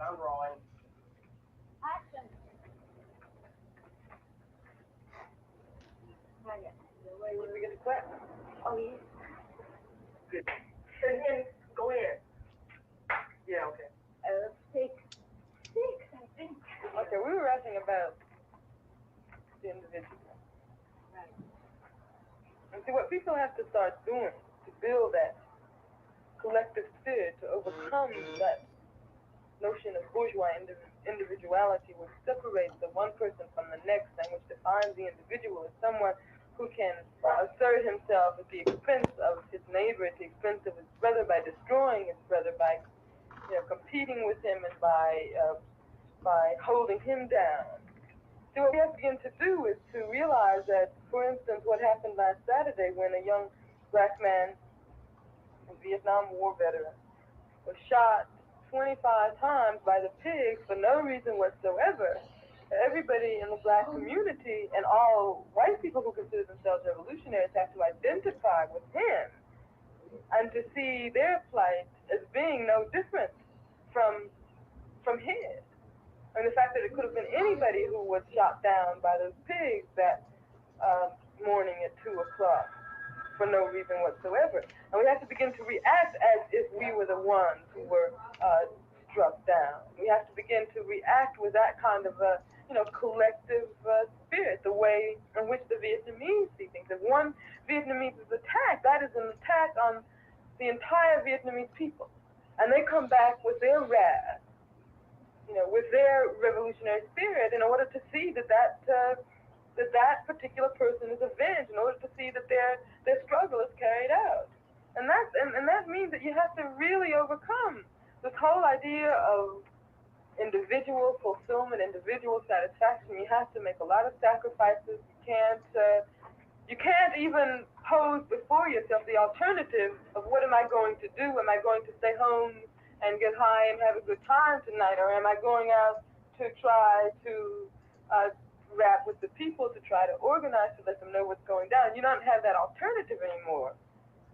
I'm rolling. Action. Not yet. When we get to clap. Oh, yeah. Good. And then go ahead. Yeah, okay. Six, I think. Okay, we were asking about the individual. Right. And see, what people have to start doing to build that collective spirit to overcome that notion of bourgeois individuality, which separates the one person from the next and which defines the individual as someone who can assert himself at the expense of his neighbor, at the expense of his brother, by destroying his brother, by competing with him, and by holding him down. So what we have to begin to do is to realize that, for instance, what happened last Saturday when a young black man, a Vietnam War veteran, was shot 25 times by the pigs for no reason whatsoever. Everybody in the black community and all white people who consider themselves revolutionaries have to identify with him and to see their plight as being no different from his. And the fact that it could have been anybody who was shot down by those pigs that morning at 2 o'clock for no reason whatsoever. And we have to begin to react as if we were the ones who were struck down. We have to begin to react with that kind of a collective spirit, the way in which the Vietnamese see things. If one Vietnamese is attacked, that is an attack on the entire Vietnamese people. And they come back with their wrath, with their revolutionary spirit, in order to see that particular person is avenged, in order to see that their struggle is carried out. And that means that you have to really overcome this whole idea of individual fulfillment, individual satisfaction. You have to make a lot of sacrifices. You can't even pose before yourself the alternative of what am I going to do? Am I going to stay home and get high and have a good time tonight, or am I going out to try to rap with the people, to try to organize, to let them know what's going down? You don't have that alternative anymore.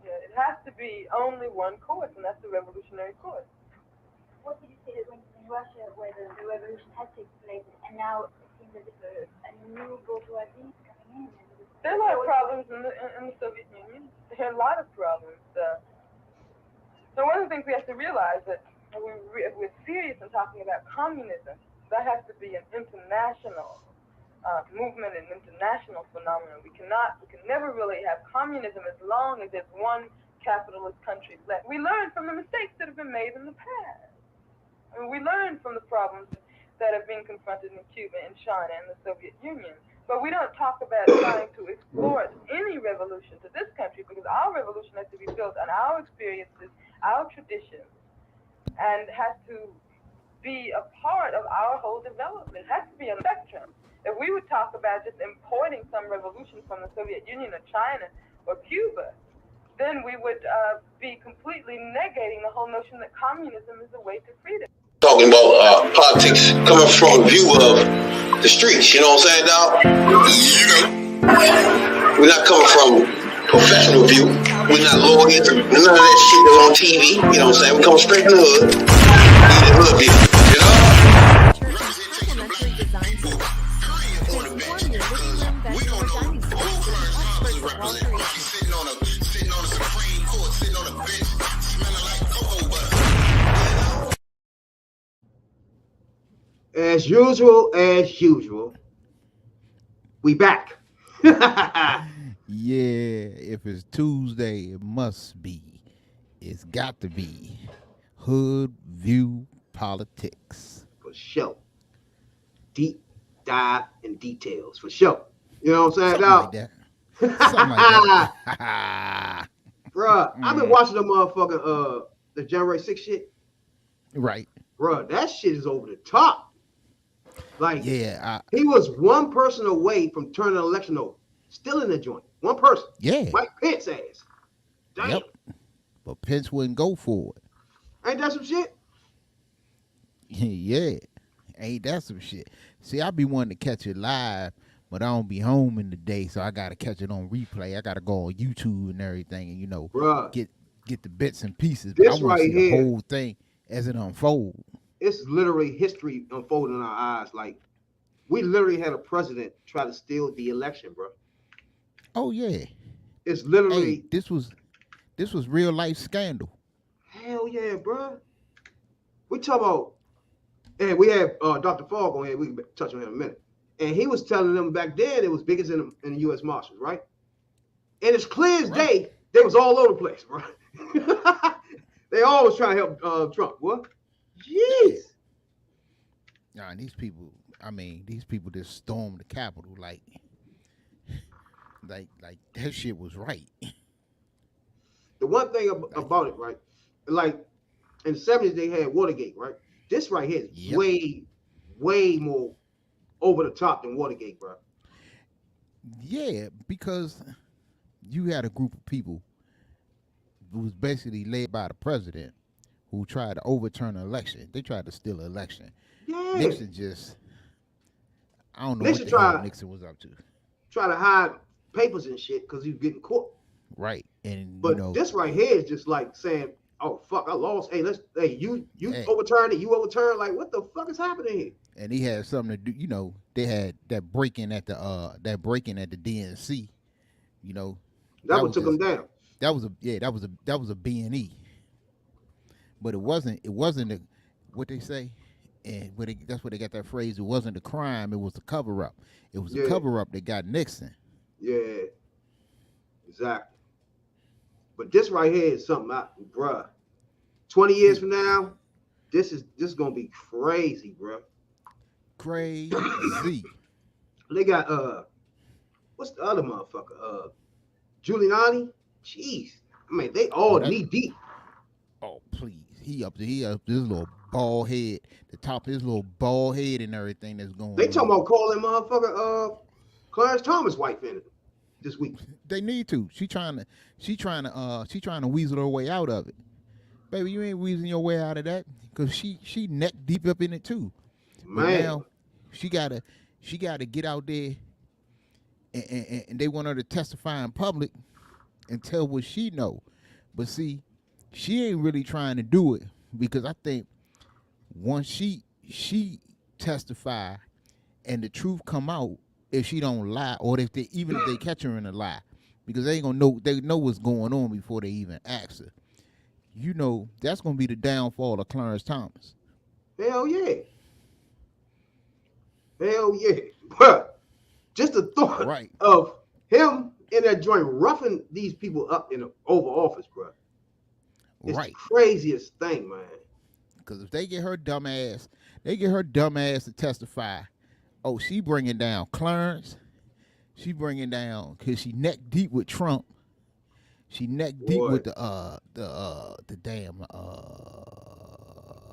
It has to be only one course, and that's the revolutionary course. What did you say that when in Russia, where the revolution had taken place, and now it seems as if a new bourgeoisie is coming in? There are a lot of problems in the Soviet Union. There are a lot of problems. So one of the things we have to realize that if we're serious in talking about communism, that has to be an international movement, an international phenomenon. We can never really have communism as long as there's one capitalist country left. We learn from the mistakes that have been made in the past. We learn from the problems that have been confronted in Cuba and China and the Soviet Union. But we don't talk about trying to exploit any revolution to this country, because our revolution has to be built on our experiences, our traditions, and has to be a part of our whole development. It has to be on the spectrum. If we would talk about just importing some revolution from the Soviet Union or China or Cuba, then we would be completely negating the whole notion that communism is the way to freedom. Talking about politics coming from a view of the streets, you know what I'm saying, dog? We're not coming from professional view. We're not lawyers, none of that shit that's on TV, you know what I'm saying? We come straight from the hood. We the hood view, you know? As usual, we back. Yeah, if it's Tuesday, it must be. It's got to be Hood View Politics. For sure. Deep dive in details, for sure. You know what I'm saying? Something like that. Something like that. Bruh, I've been watching the motherfucking the January 6th shit. Right. Bruh, that shit is over the top. Like, yeah, he was one person away from turning the election over. Still in the joint. One person. Yeah. Mike Pence ass. Damn. Yep. But Pence wouldn't go for it. Ain't that some shit? Yeah. Ain't that some shit? See, I be wanting to catch it live, but I don't be home in the day, so I gotta catch it on replay. I gotta go on YouTube and everything, and Bruh, get the bits and pieces. This but I want right to see here, the whole thing as it unfolds. it's literally history unfolding in our eyes. Like we literally had a president try to steal the election, bro. Oh yeah. It's Hey, literally this was real life scandal. hell yeah, bro. We talk about, and we have Dr. Fogg on here. We can touch on him in a minute. And he was telling them back then it was biggest in the U.S. Marshals, right? And it's clear as Right. day they was all over the place, bro. They always trying to help Trump. What? Jeez. Nah, and these people just stormed the Capitol like that shit was right. The one thing about it, right? Like in the 70s, they had Watergate, right? This right here is Yep. way more over the top than Watergate, bro. Yeah, because you had a group of people who was basically led by the president who tried to overturn an election. They tried to steal an election. Yeah. Nixon just, I don't know Nixon what the hell tried. Nixon was up to. Try to hide papers and shit because he was getting caught. Right. And, But this right here is just like saying, oh, fuck, I lost. Hey, you Hey. overturned it. You overturned. Like, what the fuck is happening here? and he had something to do, they had that break-in at the DNC, That one was took just- him down. that was a B&E. But it wasn't what they say, and that's where they got that phrase. It wasn't the crime; it was the cover up. It was the Yeah. cover up that got Nixon. Yeah, exactly. But this right here is something, bruh. 20 years from now, this is gonna be crazy, bruh. Crazy. They got what's the other motherfucker? Giuliani. Jeez, I mean they all knee deep. Oh please, he up this little bald head, the top of his little bald head and everything that's going. They on. talking about calling motherfucker Clarence Thomas wife in it this week. They need to. She trying to weasel her way out of it. Baby, you ain't weaseling your way out of that because she neck deep up in it too. But Man, now she gotta get out there and they want her to testify in public and tell what she know. But see, she ain't really trying to do it because I think once she testify and the truth come out, if she don't lie or if they catch her in a lie, because they know what's going on before they even ask her. That's gonna be the downfall of Clarence Thomas. hell yeah. Hell yeah. Bruh, just the thought Right. of him in that joint roughing these people up in the Oval Office, bruh. It's Right. the craziest thing, man. Because if they get her dumb ass to testify. Oh, she bringing down Clarence. She bringing down because she neck deep with Trump. She neck deep Boy. with the damn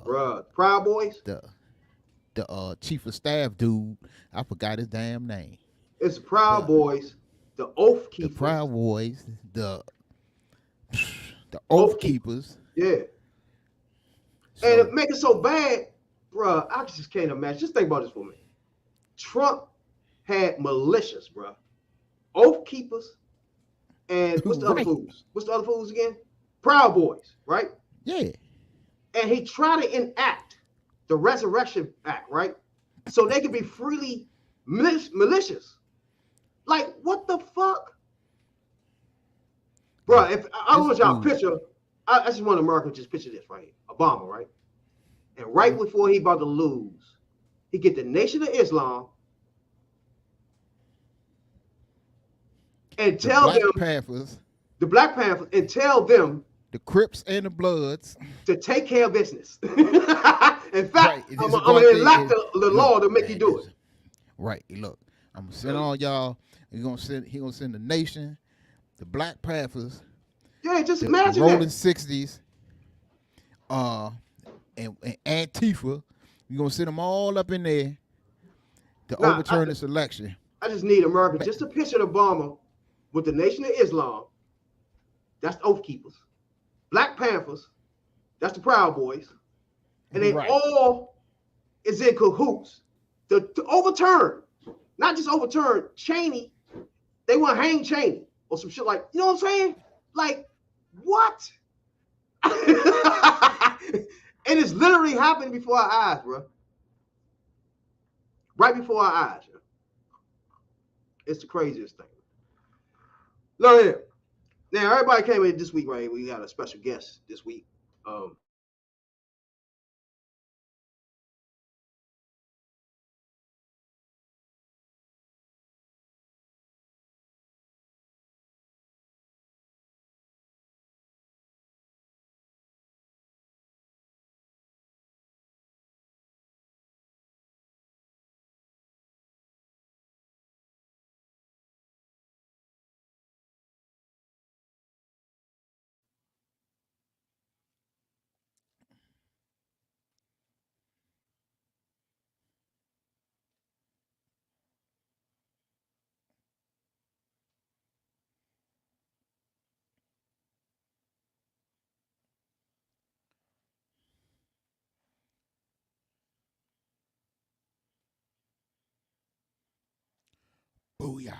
Bruh, Proud Boys, the chief of staff dude. I forgot his damn name. it's Proud Boys, the Oath The Keepers. Proud Boys, the Oath Oath Keepers. Yeah. So, And it make it so bad, bruh, I just can't imagine. Just think about this for a minute. Trump had militias, bruh. Oath Keepers, and what's the other Right. fools? What's the other fools again? Proud Boys, right? yeah. And he tried to enact the Resurrection Act, right? So they could be freely malicious. Like, what the fuck? Bruh, if I This want y'all dude- picture, I just want America to just picture this right here. Obama, right? And right before he about to lose, he get the Nation of Islam and The tell Black them, Panthers, the Black Panthers, and tell them the Crips and the Bloods. to take care of business. In fact, Right, I'm this is going one to thing enact is- the look, law to make you man, do this- it. Right. Look, I'm gonna send all y'all. He gonna send the nation, the Black Panthers, Yeah, just the imagine Rolling that. 60s, and Antifa. You gonna send them all up in there to Nah, overturn this election. I just need America just to picture Obama with the Nation of Islam. That's the Oath Keepers. Black Panthers. That's the Proud Boys. And they Right. all is in cahoots to overturn, not just overturn Cheney. They want to hang Cheney or some shit like, you know what I'm saying? Like, what? And it's literally happening before our eyes, bro. Right before our eyes. Yo. It's the craziest thing. Look here. Now, everybody came in this week, right? We got a special guest this week. Um, Booyah.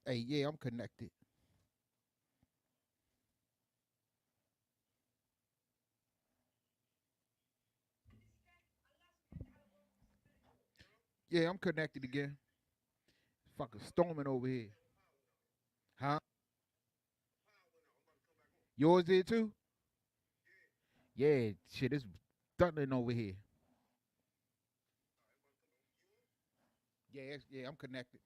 Hey, yeah, I'm connected. Yeah, I'm connected again. Fucking storming over here. Huh? Yours did too? Yeah, shit, it's thundering over here. Yeah, I'm connected.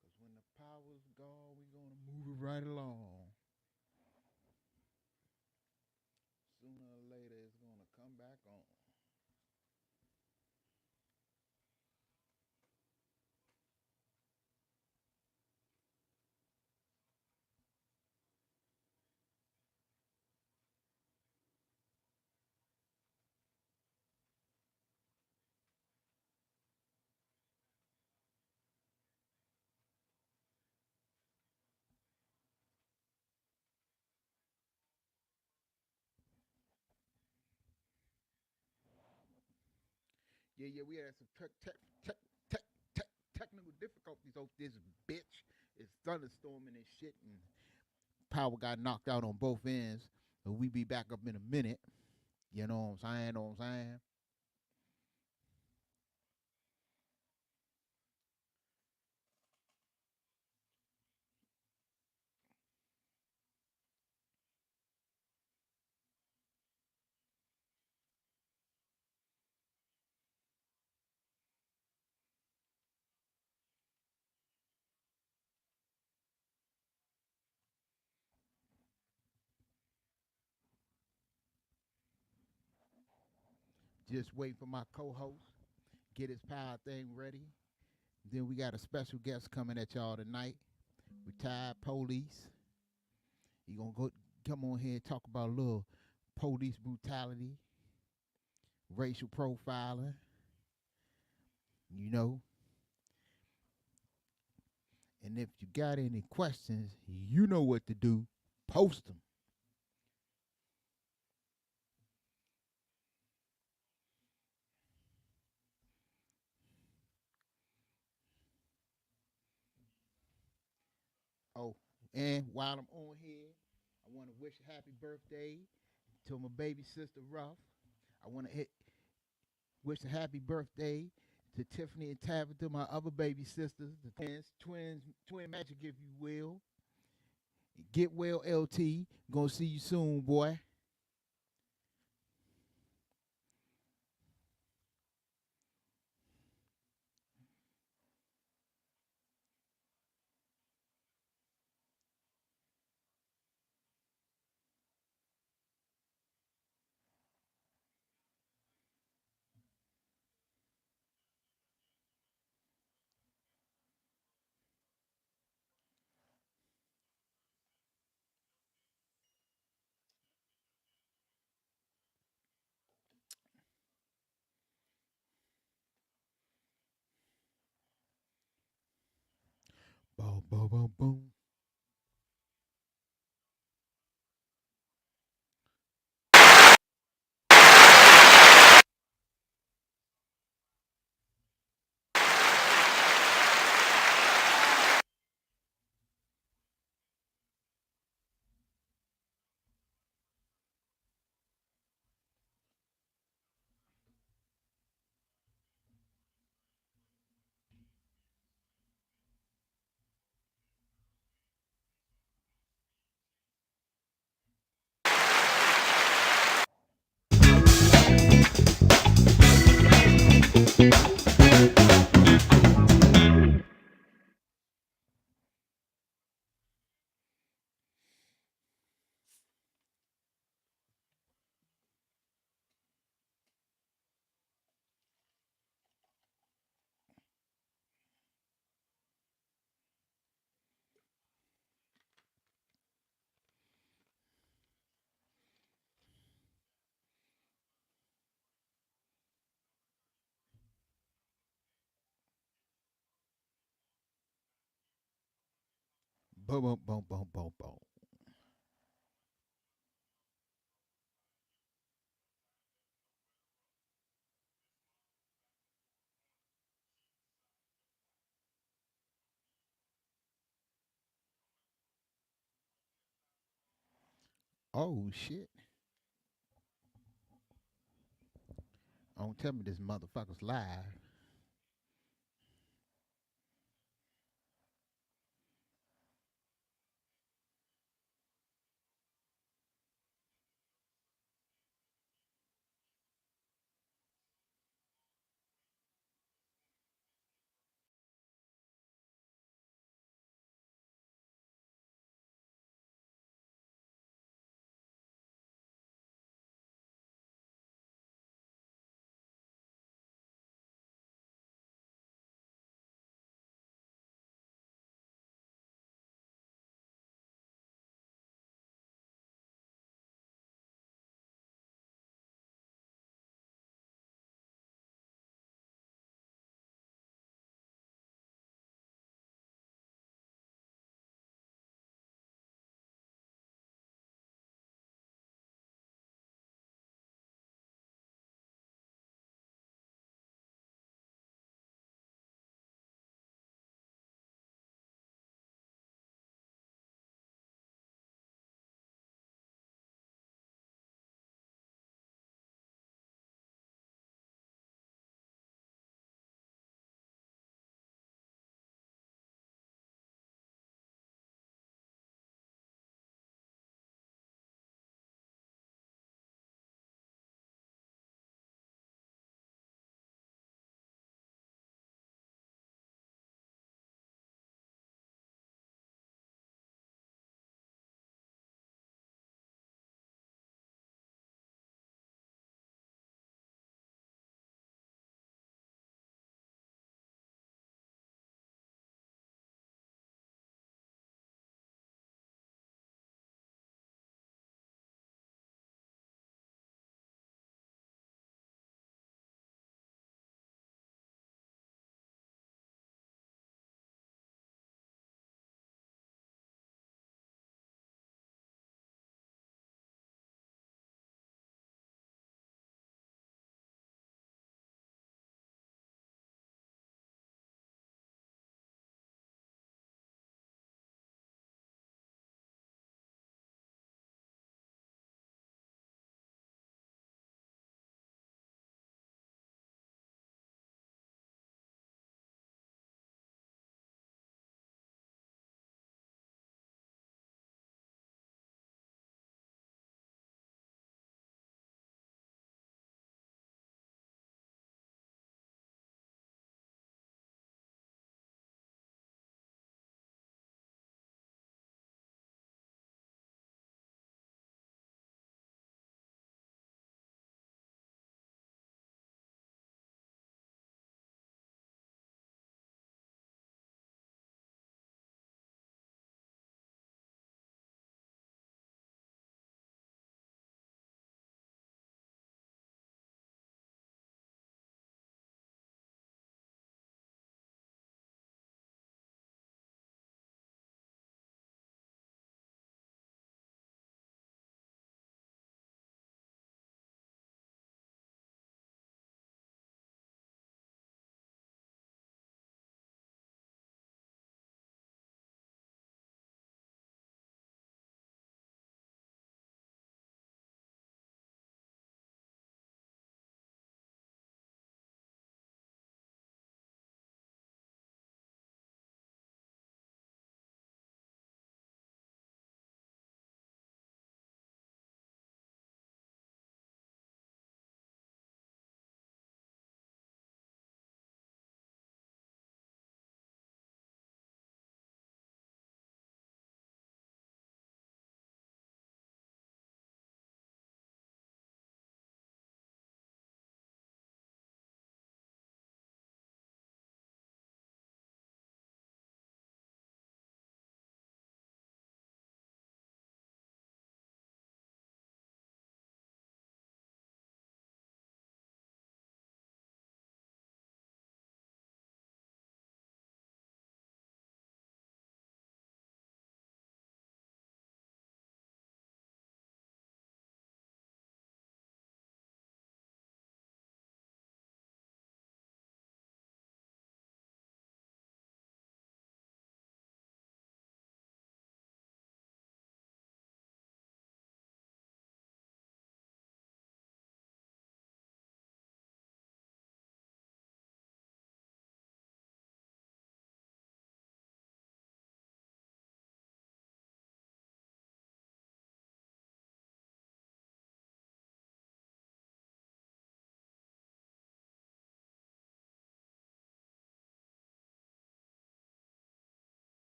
Cause when the power's gone, we gonna move it right along. Sooner or later, it's gonna come back on. Yeah, we had some tech, technical difficulties over this bitch. It's thunderstorming and shit, and power got knocked out on both ends. But we be back up in a minute. You know what I'm saying? Know what I'm saying? Just wait for my co-host, get his power thing ready. Then we got a special guest coming at y'all tonight. Retired police. He gonna go come on here and talk about a little police brutality, racial profiling. You know, and if you got any questions, you know what to do. Post them. Oh, and while I'm on here, I want to wish a happy birthday to my baby sister Ruff. I want to wish a happy birthday to Tiffany and Tabitha, my other baby sisters, the twins, twin magic, if you will. Get well, LT. Gonna see you soon, boy. Boom, boom, boom, boom. Boom, boom, boom, boom, boom, boom. Oh shit. Don't tell me this motherfucker's live.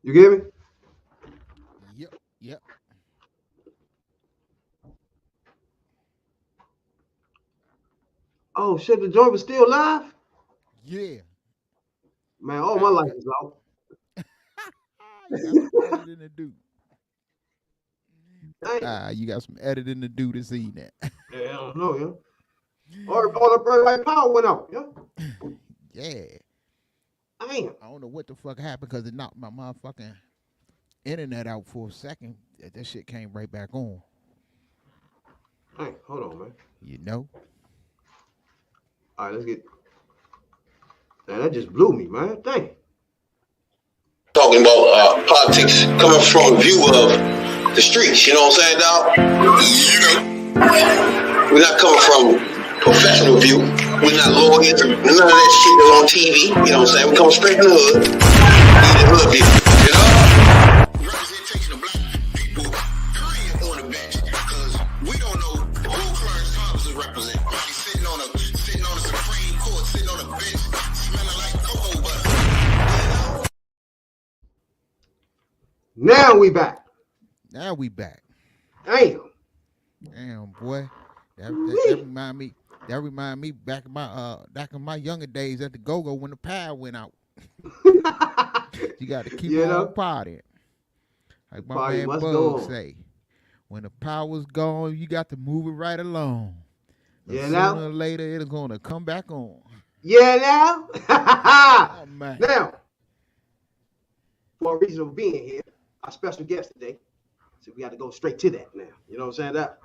You get me? Yep. Yep. Oh shit, the joint was still live? Yeah. Man, all my life is out. You got some editing to do. Damn. You got some editing to do to see that. Yeah, I don't know, yeah. All the bright power went out, yeah. Yeah. Damn. I don't know what the fuck happened because it knocked my motherfucking internet out for a second. That shit came right back on. Hey, hold on, man. You know? All right, let's get. Man, that just blew me, man. Dang. Talking about politics coming from a view of the streets, you know what I'm saying, dog? We're not coming from professional view. We're not lawyers, none of that shit that's on TV, you know what I'm saying? We come straight from the hood. We the hood view, you know? Representation of black people, period, on the bench, because we don't know who Clarence Thomas is representing. Probably sitting on a Supreme Court, sitting on a bench, smelling like cocoa butter. Now we back. Now we back. Damn. Damn, boy. That remind me. That remind me back in my younger days at the go-go when the power went out. You got to keep on partying. Like my Party man must Bug go on. say, when the power's gone, you got to move it right along. But Yeah, sooner now? or later, it's gonna come back on. Yeah, now. Oh man. Now, for a reason of being here, our special guest today. So we got to go straight to that now. You know what I'm saying? That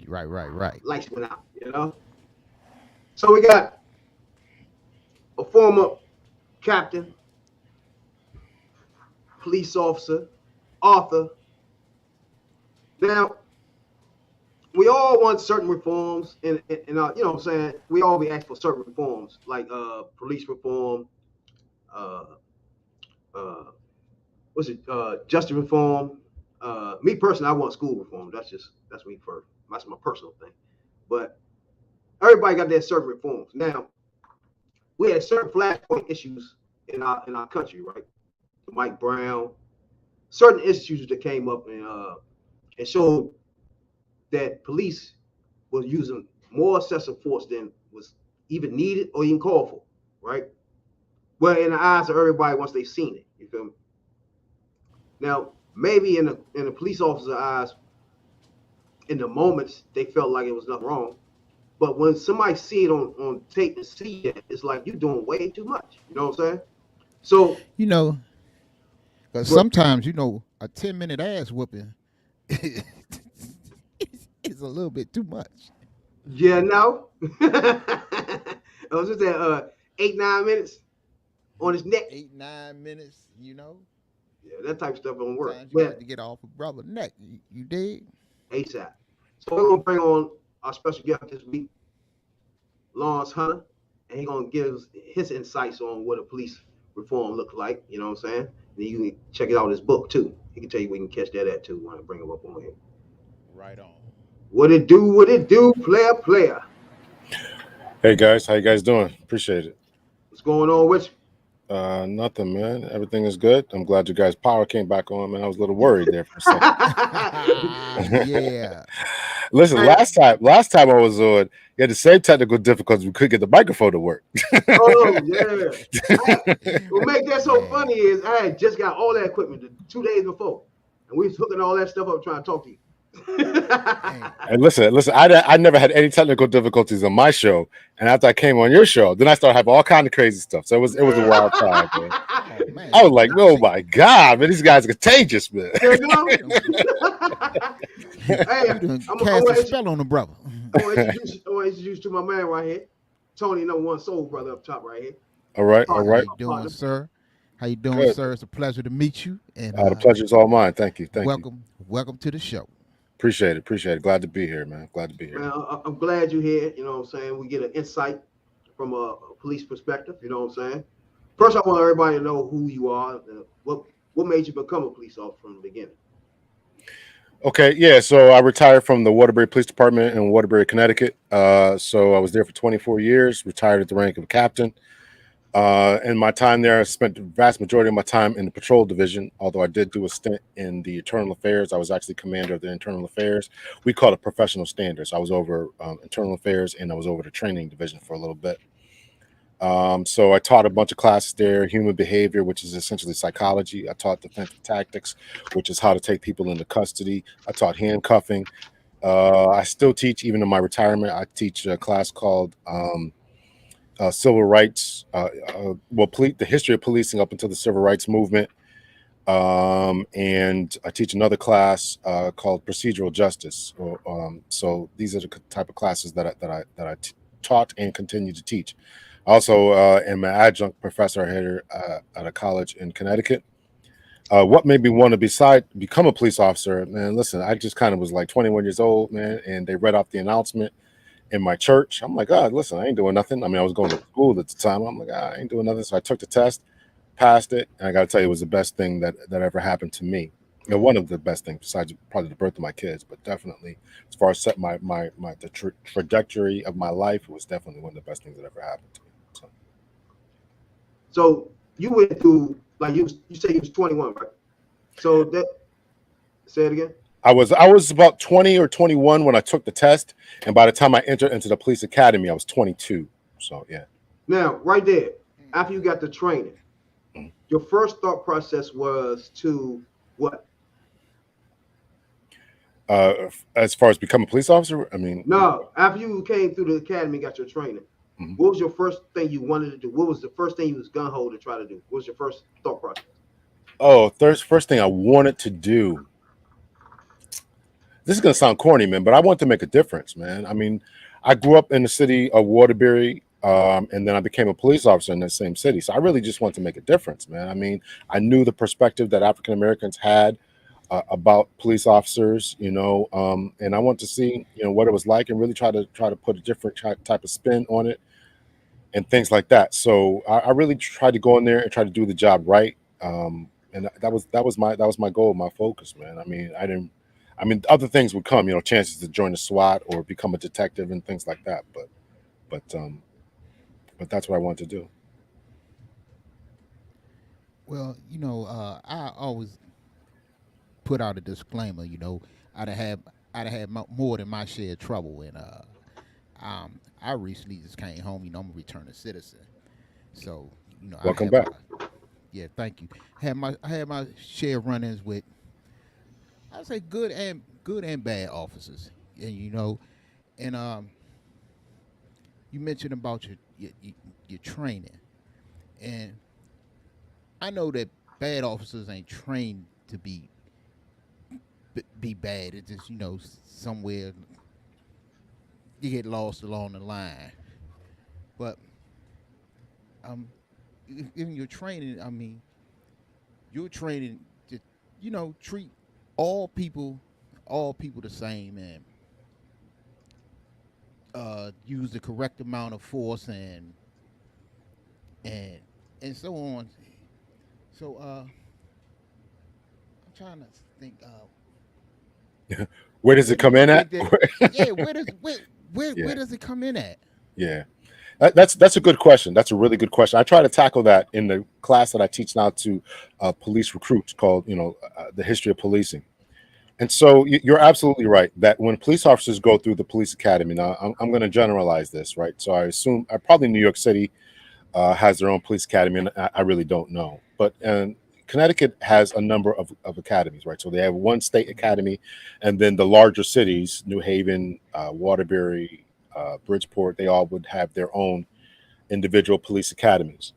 Right. lights went out, you know? So we got a former captain, police officer, author. Now, we all want certain reforms, and you know what I'm saying? We all be asked for certain reforms, like police reform, justice reform. Me personally, I want school reform. That's me first. That's my personal thing. But everybody got their certain reforms. Now, we had certain flashpoint issues in our country, right? Mike Brown, certain issues that came up and showed that police was using more excessive force than was even needed or even called for, right? Well, in the eyes of everybody once they've seen it, you feel me? Now, maybe in the police officer's eyes, in the moments they felt like it was nothing wrong, but when somebody see it on tape and see it, it's like you're doing way too much. You know what I'm saying? So You know, because sometimes a 10-minute ass whooping is a little bit too much. yeah, no. I was just at 8-9 minutes on his neck. 8-9 minutes, Yeah, that type of stuff don't work. Sometimes you have to get off a brother's neck. You dig? ASAP. So we're gonna bring on our special guest this week, Lawrence Hunter, and he's gonna give us his insights on what a police reform looks like. You know what I'm saying? And you can check it out in his book too. He can tell you where you can catch that at too when I bring him up on here. Right on. What it do, player. Hey guys, how you guys doing? Appreciate it. What's going on with you? Nothing, man. Everything is good. I'm glad you guys' power came back on, man. I was a little worried there for a second. Yeah. Listen, last time I was on, you had the same technical difficulties. We couldn't get the microphone to work. Oh yeah. What make that so funny is I had just got all that equipment 2 days before, and we was hooking all that stuff up trying to talk to you. And listen, I never had any technical difficulties on my show, and after I came on your show, then I started having all kind of crazy stuff. So it was a wild time, man. Oh, man. I was like, oh my god, man, these guys are contagious, man. Hey, You done cast a spell on the brother. I want to introduce you to my man right here, Tony, #1 soul brother up top right here. All right. How you doing, sir? How you doing, Good. sir? It's a pleasure to meet you. And The pleasure is all mine. Thank you. Welcome to the show. Appreciate it. Glad to be here, man. Man, I'm glad you're here. You know what I'm saying? We get an insight from a police perspective. You know what I'm saying? First, I want everybody to know who you are. What made you become a police officer from the beginning? Okay, yeah. So I retired from the Waterbury Police Department in Waterbury, Connecticut. So I was there for 24 years. Retired at the rank of captain. In my time there, I spent the vast majority of my time in the patrol division, although I did do a stint in the internal affairs. I was actually commander of the internal affairs. We call it professional standards. I was over internal affairs, and I was over the training division for a little bit. So I taught a bunch of classes there, human behavior, which is essentially psychology. I taught defensive tactics, which is how to take people into custody. I taught handcuffing. I still teach, even in my retirement. I teach a class called civil rights, the history of policing up until the civil rights movement. And I teach another class called procedural justice. So these are the type of classes that I taught and continue to teach. Also, am an adjunct professor here at a college in Connecticut. What made me want to become a police officer? Man, listen, I just kind of was like 21 years old, man, and they read off the announcement in my church. I'm like, God, listen, I ain't doing nothing. I mean, I was going to school at the time. I'm like, I ain't doing nothing. So I took the test, passed it, and I got to tell you, it was the best thing that ever happened to me. You know, one of the best things, besides probably the birth of my kids, but definitely as far as set the trajectory of my life, it was definitely one of the best things that ever happened to me. So you went through, like you say you was 21, right? So that, say it again. I was about 20 or 21 when I took the test, and by the time I entered into the police academy, I was 22. So yeah. Now, right there, after you got the training, your first thought process was to what? As far as becoming a police officer, I mean, no. After you came through the academy, got your training. What was your first thing you wanted to do? What was the first thing you was gun ho to try to do? What was your first thought process? Oh, first thing I wanted to do. This is gonna sound corny, man, but I want to make a difference, man. I mean, I grew up in the city of Waterbury, and then I became a police officer in that same city. So I really just want to make a difference, man. I mean, I knew the perspective that African Americans had about police officers, you know, and I want to see, you know, what it was like, and really try to put a different type of spin on it, and things like that. So I really tried to go in there and try to do the job right, and that was my goal, my focus, man. I mean, other things would come, you know, chances to join the SWAT or become a detective and things like that, but that's what I wanted to do. Well, you know, I always put out a disclaimer. You know, I'd have had more than my share of trouble, and I recently just came home. You know, I'm a returning citizen, so you know, Welcome back. Yeah, thank you. I had my share of run-ins with, I'd say, good and bad officers, and you know, and you mentioned about your training, and I know that bad officers ain't trained to be bad. It's just, you know, somewhere you get lost along the line. But in your training, I mean, you're training to, you know, treat all people the same, and use the correct amount of force and so on. So I'm trying to think. Where does it come in at? Yeah, where does it come in at? Yeah, that's a good question. That's a really good question. I try to tackle that in the class that I teach now to police recruits, called, you know, the history of policing. And so you're absolutely right that when police officers go through the police academy, now I'm going to generalize this, right? So I assume probably New York City has their own police academy, and I really don't know. But Connecticut has a number of academies, right? So they have one state academy, and then the larger cities, New Haven, Waterbury, Bridgeport, they all would have their own individual police academies.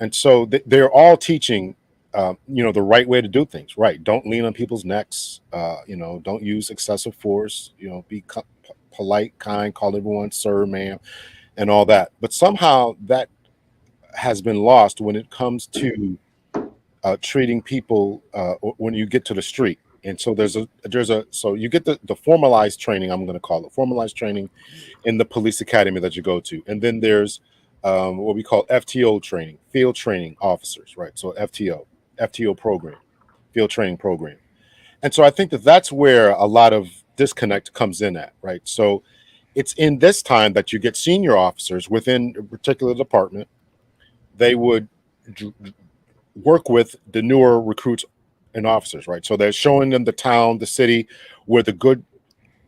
And so they're all teaching, you know, the right way to do things, right? Don't lean on people's necks, you know, don't use excessive force, you know, be polite, kind, call everyone sir, ma'am, and all that. But somehow that has been lost when it comes to treating people when you get to the street. And so so you get the formalized training, I'm going to call it formalized training, in the police academy that you go to. And then there's what we call FTO training, field training officers, right? So FTO program, field training program. And so I think that's where a lot of disconnect comes in at, right? So it's in this time that you get senior officers within a particular department they would work with the newer recruits and officers, right? So they're showing them the town, the city, where the good,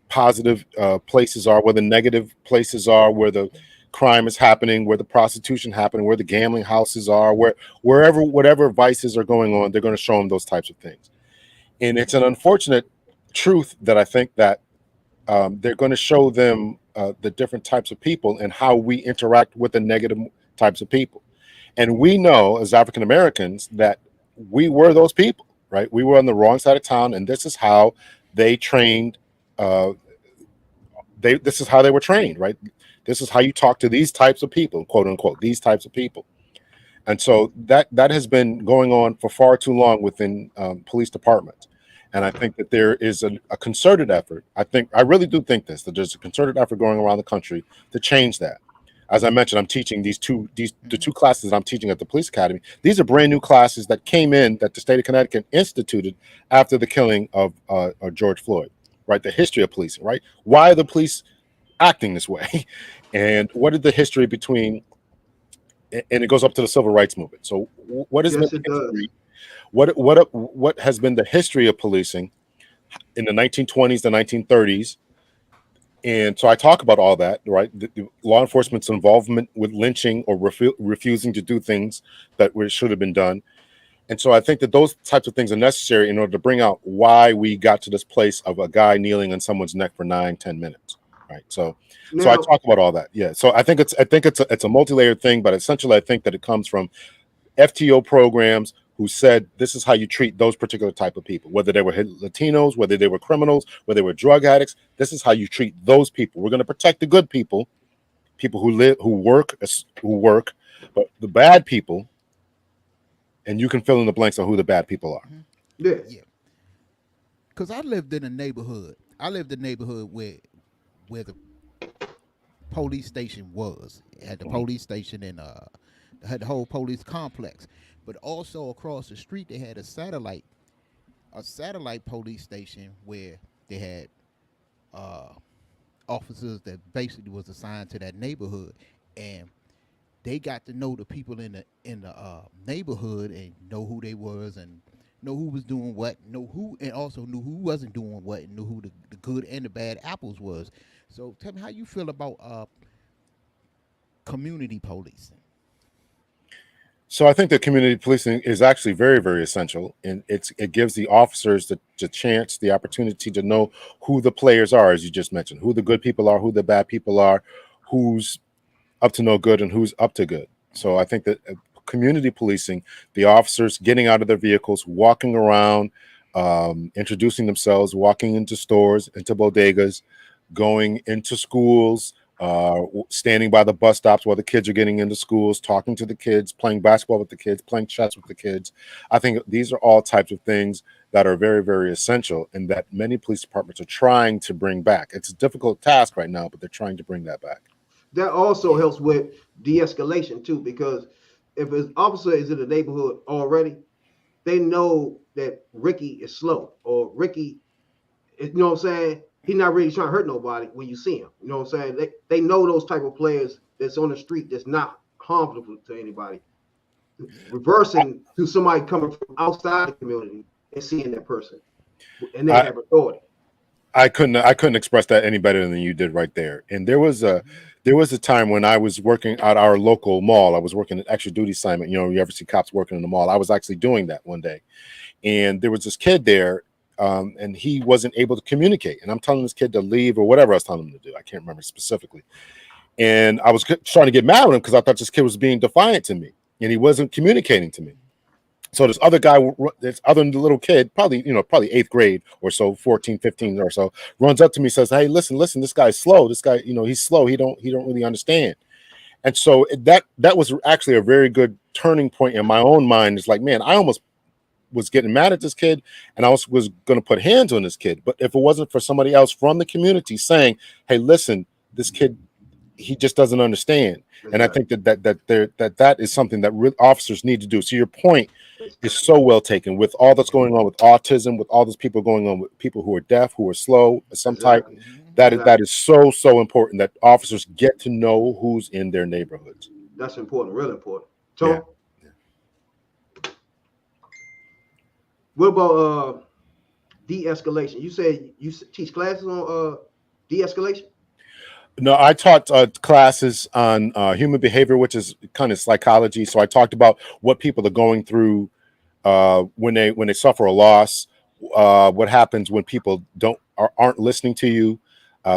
positive places are, where the negative places are, where the crime is happening, where the prostitution happening, where the gambling houses are, wherever whatever vices are going on, they're going to show them those types of things. And it's an unfortunate truth that I think that they're going to show them the different types of people and how we interact with the negative types of people. And we know as African Americans that we were those people, right? We were on the wrong side of town, and this is how they trained. This is how they were trained, right? This is how you talk to these types of people, quote unquote, these types of people. And so that has been going on for far too long within police departments. And I think that there is a concerted effort. I really do think that there's a concerted effort going around the country to change that. As I mentioned, I'm teaching the two classes that I'm teaching at the police academy. These are brand new classes that came in that the state of Connecticut instituted after the killing of George Floyd, right? The history of policing, right? Why are the police acting this way? And what is the history between, and it goes up to the civil rights movement. So what is Yes, the it does. history? What has been the history of policing in the 1920s, the 1930s? And so I talk about all that, right? The law enforcement's involvement with lynching or refusing to do things that should have been done. And so I think that those types of things are necessary in order to bring out why we got to this place of a guy kneeling on someone's neck for 9-10 minutes, right? So I talk about all that. Yeah. So I think it's a multi-layered thing, but essentially I think that it comes from FTO programs who said this is how you treat those particular type of people, whether they were Latinos, whether they were criminals, whether they were drug addicts. This is how you treat those people. We're going to protect the good people, people who live, who work, but the bad people, and you can fill in the blanks on who the bad people are. Yeah. Because I lived in a neighborhood. Where the police station was. It had the police station and had the whole police complex. But also across the street, they had a satellite police station where they had officers that basically was assigned to that neighborhood, and they got to know the people in the neighborhood and know who they was and know who was doing what, and also knew who wasn't doing what, and knew who the good and the bad apples was. So tell me how you feel about community policing. So I think that community policing is actually very, very essential, and it gives the officers the chance, the opportunity to know who the players are, as you just mentioned, who the good people are, who the bad people are, who's up to no good and who's up to good. So I think that community policing, the officers getting out of their vehicles, walking around, introducing themselves, walking into stores, into bodegas, going into schools, standing by the bus stops while the kids are getting into schools, talking to the kids, playing basketball with the kids, playing chess with the kids. I think these are all types of things that are very, very essential and that many police departments are trying to bring back. It's a difficult task right now, but they're trying to bring that back. That also helps with de-escalation too, because if an officer is in the neighborhood already, they know that Ricky is slow, or Ricky, you know what I'm saying? He's not really trying to hurt nobody when you see him. You know what I'm saying? They know those type of players that's on the street that's not harmful to anybody. Reversing to somebody coming from outside the community and seeing that person, and they have authority. I couldn't express that any better than you did right there. And there was a time when I was working at our local mall. I was working an extra duty assignment. You know, you ever see cops working in the mall? I was actually doing that one day, and there was this kid there. And he wasn't able to communicate. And I'm telling this kid to leave or whatever I was telling him to do. I can't remember specifically. And I was trying to get mad at him because I thought this kid was being defiant to me and he wasn't communicating to me. So this other guy, this other little kid, probably 8th grade or so, 14, 15 or so, runs up to me and says, "Hey, listen, this guy's slow. This guy, he's slow. He don't really understand." And so that was actually a very good turning point in my own mind. It's like, man, I almost was getting mad at this kid and I was going to put hands on this kid. But if it wasn't for somebody else from the community saying, "Hey, listen, this kid, he just doesn't understand." Exactly. And I think that is something that officers need to do. So your point is so well taken with all that's going on with autism, with all those people going on with people who are deaf, who are slow, some type. That is so important that officers get to know who's in their neighborhoods. That's important, really important. Tom? Yeah. What about de-escalation? You said you teach classes on de-escalation? No, I taught classes on human behavior, which is kind of psychology. So I talked about what people are going through when they suffer a loss, what happens when people aren't listening to you.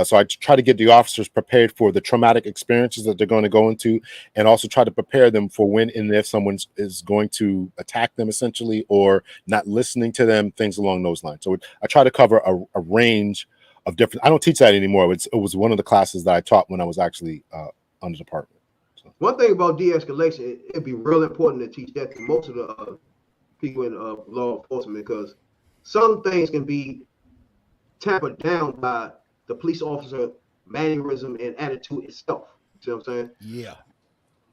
So I try to get the officers prepared for the traumatic experiences that they're going to go into, and also try to prepare them for when and if someone is going to attack them, essentially, or not listening to them, things along those lines. So I try to cover a range of different. I don't teach that anymore. It was one of the classes that I taught when I was actually on the department. So. One thing about de-escalation, it'd be real important to teach that to most of the people in law enforcement, because some things can be tampered down by the police officer mannerism and attitude itself. See what I'm saying? Yeah.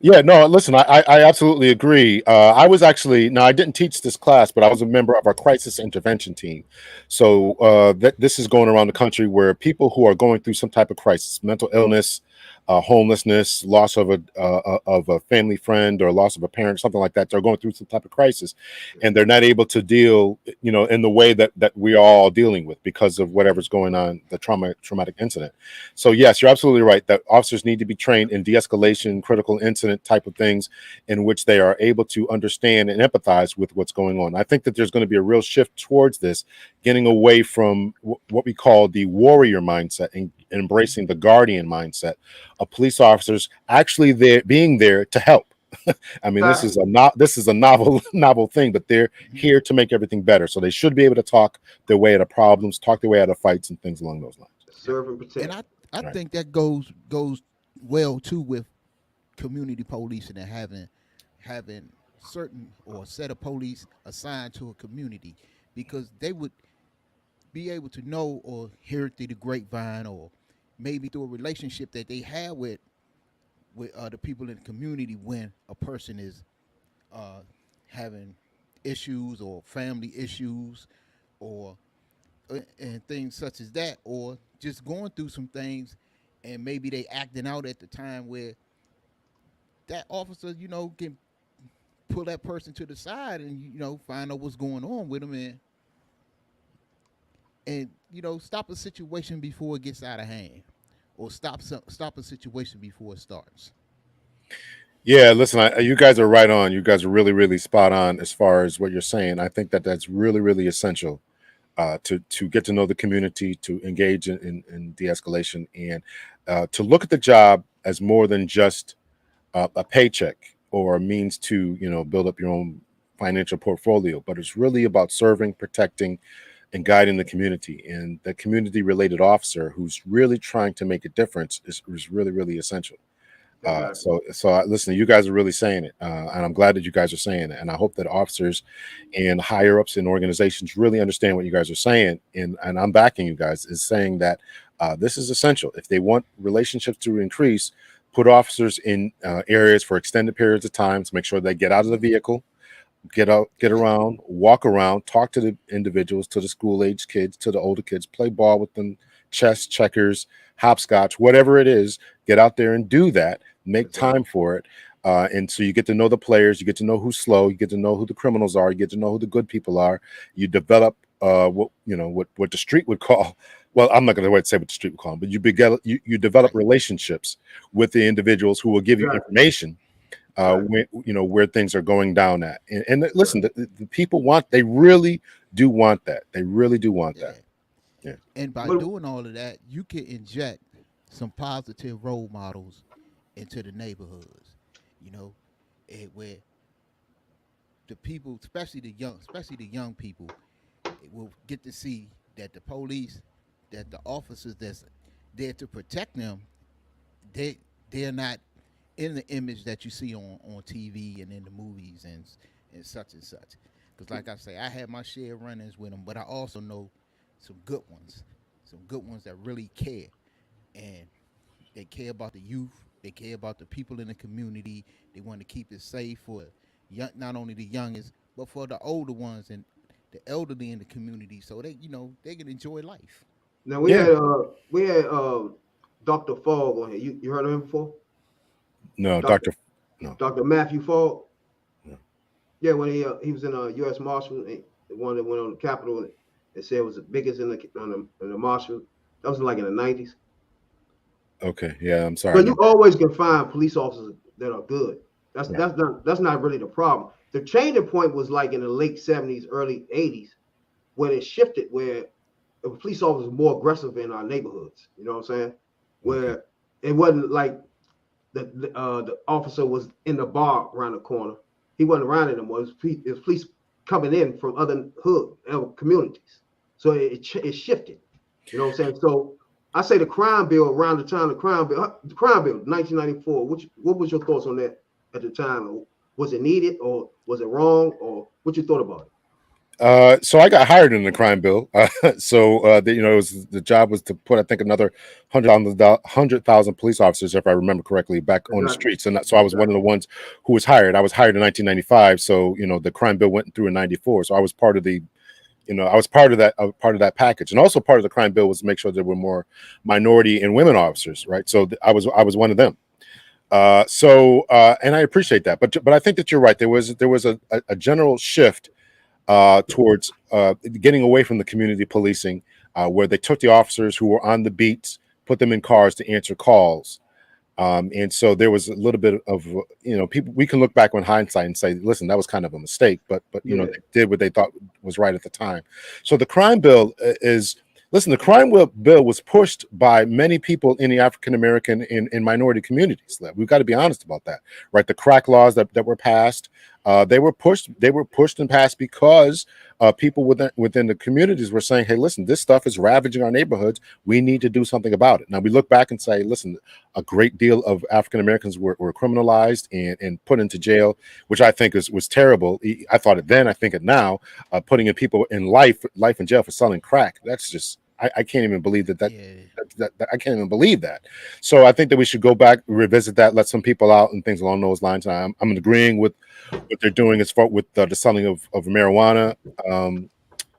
Yeah, no, listen, I absolutely agree. I was actually, no, I didn't teach this class, but I was a member of our crisis intervention team. So this is going around the country where people who are going through some type of crisis, mental illness, homelessness, loss of a family friend, or loss of a parent, something like that, they're going through some type of crisis, and they're not able to deal, in the way that we are all dealing with because of whatever's going on, the traumatic incident. So yes, you're absolutely right that officers need to be trained in de-escalation, critical incident type of things, in which they are able to understand and empathize with what's going on. I think that there's going to be a real shift towards this, getting away from what we call the warrior mindset and embracing the guardian mindset of police officers actually being there to help. I mean, this is a novel thing, but they're here to make everything better. So they should be able to talk their way out of problems, talk their way out of fights, and things along those lines. Serve and protect. And I think that goes well too with community policing and having certain or a set of police assigned to a community, because they would be able to know or hear through the grapevine, or maybe through a relationship that they have with the people in the community, when a person is having issues or family issues, or and things such as that, or just going through some things, and maybe they acting out at the time, where that officer, can pull that person to the side and find out what's going on with them, and stop a situation before it gets out of hand, or stop a situation before it starts. Yeah, listen, you guys are right on. You guys are really, really spot on as far as what you're saying. I think that that's really, really essential to get to know the community, to engage in de-escalation, and to look at the job as more than just a paycheck or a means to build up your own financial portfolio, but it's really about serving, protecting, and guiding the community. And the community related officer who's really trying to make a difference is really, really essential. So listen, you guys are really saying it, and I'm glad that you guys are saying it, and I hope that officers and higher ups in organizations really understand what you guys are saying, and I'm backing you guys, is saying that this is essential. If they want relationships to increase, put officers in areas for extended periods of time to make sure they get out of the vehicle, get around, walk around, talk to the individuals, to the school-age kids, to the older kids, play ball with them, chess, checkers, hopscotch, whatever it is. Get out there and do that. Make time for it. And so you get to know the players, you get to know who's slow, you get to know who the criminals are, you get to know who the good people are. You develop what the street would call, well, I'm not going to say what the street would call them, but you develop relationships with the individuals who will give you information where things are going down at. And listen, the people they really do want that. They really do want that. Yeah. And by doing all of that, you can inject some positive role models into the neighborhoods, where the people, especially the young people, will get to see that the police, that the officers that's there to protect them, they're not in the image that you see on TV and in the movies and such and such. Because like I say, I had my share of run-ins with them, but I also know some good ones that really care, and they care about the youth. They care about the people in the community. They want to keep it safe for not only the youngest, but for the older ones and the elderly in the community, so they can enjoy life. Now we had Dr. Fogg on here. You heard of him before? No, Dr. Matthew Fogg. Yeah, when he was in a U.S. Marshal, the one that went on the Capitol and said it was the biggest in the Marshal. That was like in the 90s. Okay, yeah, I'm sorry. But you always can find police officers that are good. That's Yeah. that's not really the problem. The changing point was like in the late 70s, early 80s, when it shifted where the police officers were more aggressive in our neighborhoods. You know what I'm saying? Where it wasn't like the officer was in the bar around the corner. He wasn't around it anymore. It was police coming in from other hood communities. So it shifted. You know what I'm saying? So I say the crime bill around the time the crime bill 1994. What was your thoughts on that at the time? Was it needed or was it wrong or what you thought about it? So I got hired in the crime bill. The job was to put, I think, another 100,000 police officers, if I remember correctly, back on the streets. And so I was one of the ones who was hired. I was hired in 1995. So, the crime bill went through in 94. So I was part of part of that package. And also part of the crime bill was to make sure there were more minority and women officers. Right. So I was one of them. And I appreciate that. But I think that you're right. There was a general shift towards getting away from the community policing, where they took the officers who were on the beats, put them in cars to answer calls. And so there was a little bit of, people, we can look back on hindsight and say, listen, that was kind of a mistake, but they did what they thought was right at the time. So the crime bill the crime bill was pushed by many people in the African-American and minority communities. We've got to be honest about that, right? The crack laws that were passed, they were pushed and passed because people within the communities were saying, hey, listen, this stuff is ravaging our neighborhoods. We need to do something about it. Now we look back and say, listen, a great deal of African-Americans were criminalized and put into jail, which I think was terrible. I thought it then, I think it now, putting in people in life in jail for selling crack. That's just, I can't even believe that I can't even believe that. So I think that we should go back, revisit that, let some people out and things along those lines. I'm agreeing with what they're doing as far with the selling of marijuana.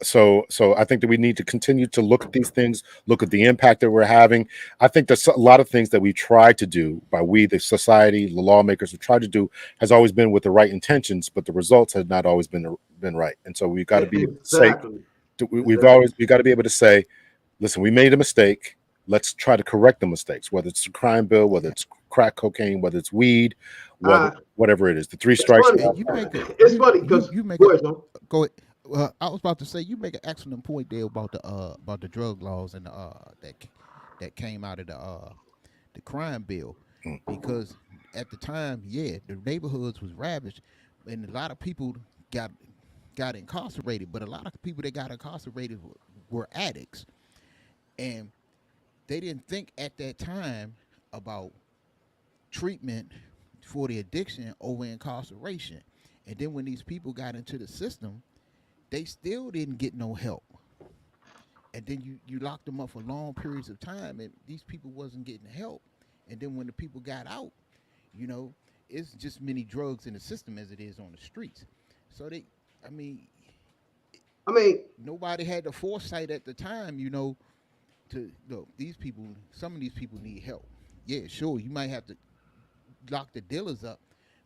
So I think that we need to continue to look at these things, look at the impact that we're having. I think there's a lot of things that we try to do the society, the lawmakers have tried to do, has always been with the right intentions, but the results have not always been right. And so we've got to be able to say, we've got to be able to say, listen, we made a mistake. Let's try to correct the mistakes, whether it's the crime bill, whether it's crack cocaine, whether it's weed, whatever it is. The three strikes. It's funny because go ahead. I was about to say you make an excellent point there about the drug laws and that came out of the crime bill, because at the time, the neighborhoods was ravaged, and a lot of people got incarcerated, but a lot of people that got incarcerated were addicts. And they didn't think at that time about treatment for the addiction over incarceration. And then when these people got into the system, they still didn't get no help. And then you locked them up for long periods of time, and these people wasn't getting help. And then when the people got out, it's just many drugs in the system as it is on the streets. So nobody had the foresight at the time, some of these people need help. Yeah, sure, you might have to lock the dealers up,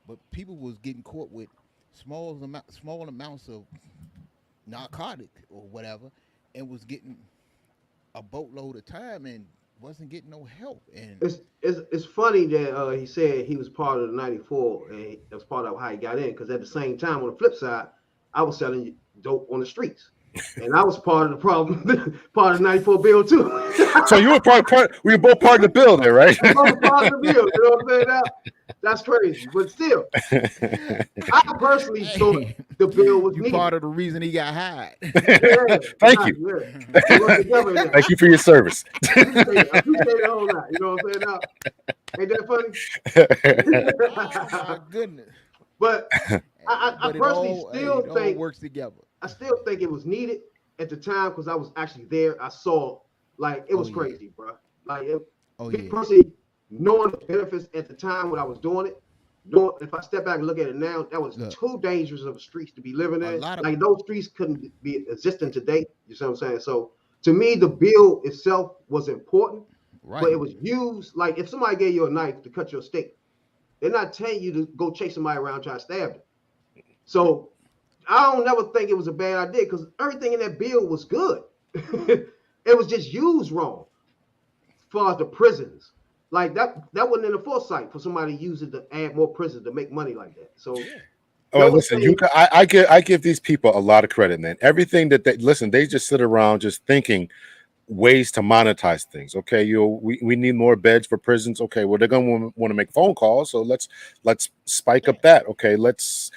but people was getting caught with small amounts of narcotic or whatever, and was getting a boatload of time and wasn't getting no help. And it's funny that he said he was part of the 94 and that was part of how he got in, because at the same time, on the flip side, I was selling dope on the streets. And I was part of the problem, part of the 94 bill too. So you were we were both part of the bill there, right? We were both part of the bill, you know what I'm saying? That's crazy. But still, I personally thought the bill was needed. Part of the reason he got hired. Thank you. Yeah. Thank you for your service. I appreciate it a whole lot. You know what I'm saying? Now, ain't that funny? Oh my goodness. But I personally still think it all works together. I still think it was needed at the time because I was actually there. I saw, like, it was crazy, bro. Like, personally, knowing the benefits at the time when I was doing it, if I step back and look at it now, that was too dangerous of streets to be living in. Like, those streets couldn't be existing today. You see what I'm saying? So, to me, the bill itself was important, but it was used. Like, if somebody gave you a knife to cut your steak, they're not telling you to go chase somebody around trying to stab them. So I don't never think it was a bad idea because everything in that bill was good. It was just used wrong as far as the prisons. Like that wasn't in the foresight for somebody to use it to add more prisons to make money like that. So Oh, listen, I give these people a lot of credit, man. Everything that they just sit around just thinking ways to monetize things. Okay, we need more beds for prisons. Okay, well, they're gonna want to make phone calls, so let's spike up that. Okay, let's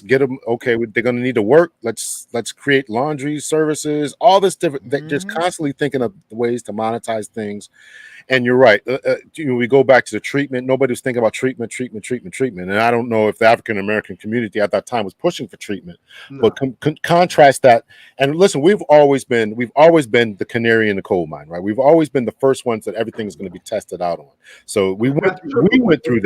get them. Okay, they're gonna need to work. Let's create laundry services. All this different. They're just constantly thinking of ways to monetize things. And you're right. We go back to the treatment. Nobody was thinking about treatment. And I don't know if the African American community at that time was pushing for treatment. No. But contrast that. And listen, we've always been the canary in the coal mine, right? We've always been the first ones that everything is going to be tested out on. So we went through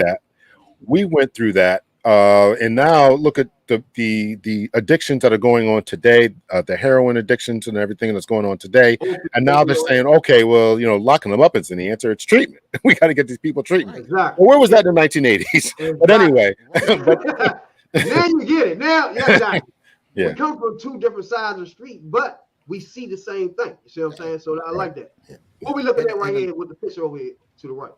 that. And now look at the addictions that are going on today, the heroin addictions and everything that's going on today. And now they're saying, okay, well, locking them up isn't the answer. It's treatment. We got to get these people treatment. Exactly. Well, where was that in the 1980s? Exactly. But anyway. Now you get it. Now, exactly. Yeah. We come from two different sides of the street, but we see the same thing. You see what I'm saying? So I like that. Yeah. What we looking at right here with the picture over here to the right?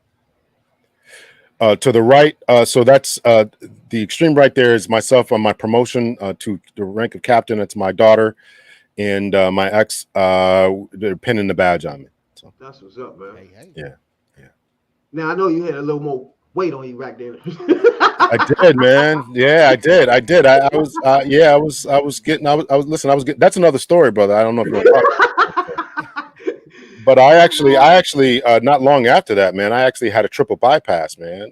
To the right, so that's the extreme right there is myself on my promotion to the rank of captain. That's my daughter and my ex. They're pinning the badge on me. So that's what's up, man. Hey. Yeah. Now I know you had a little more weight on you back then. I did, man. Yeah, I did. I was getting. That's another story, brother. I don't know if you want to talk about it. But I actually, not long after that, man, I actually had a triple bypass, man.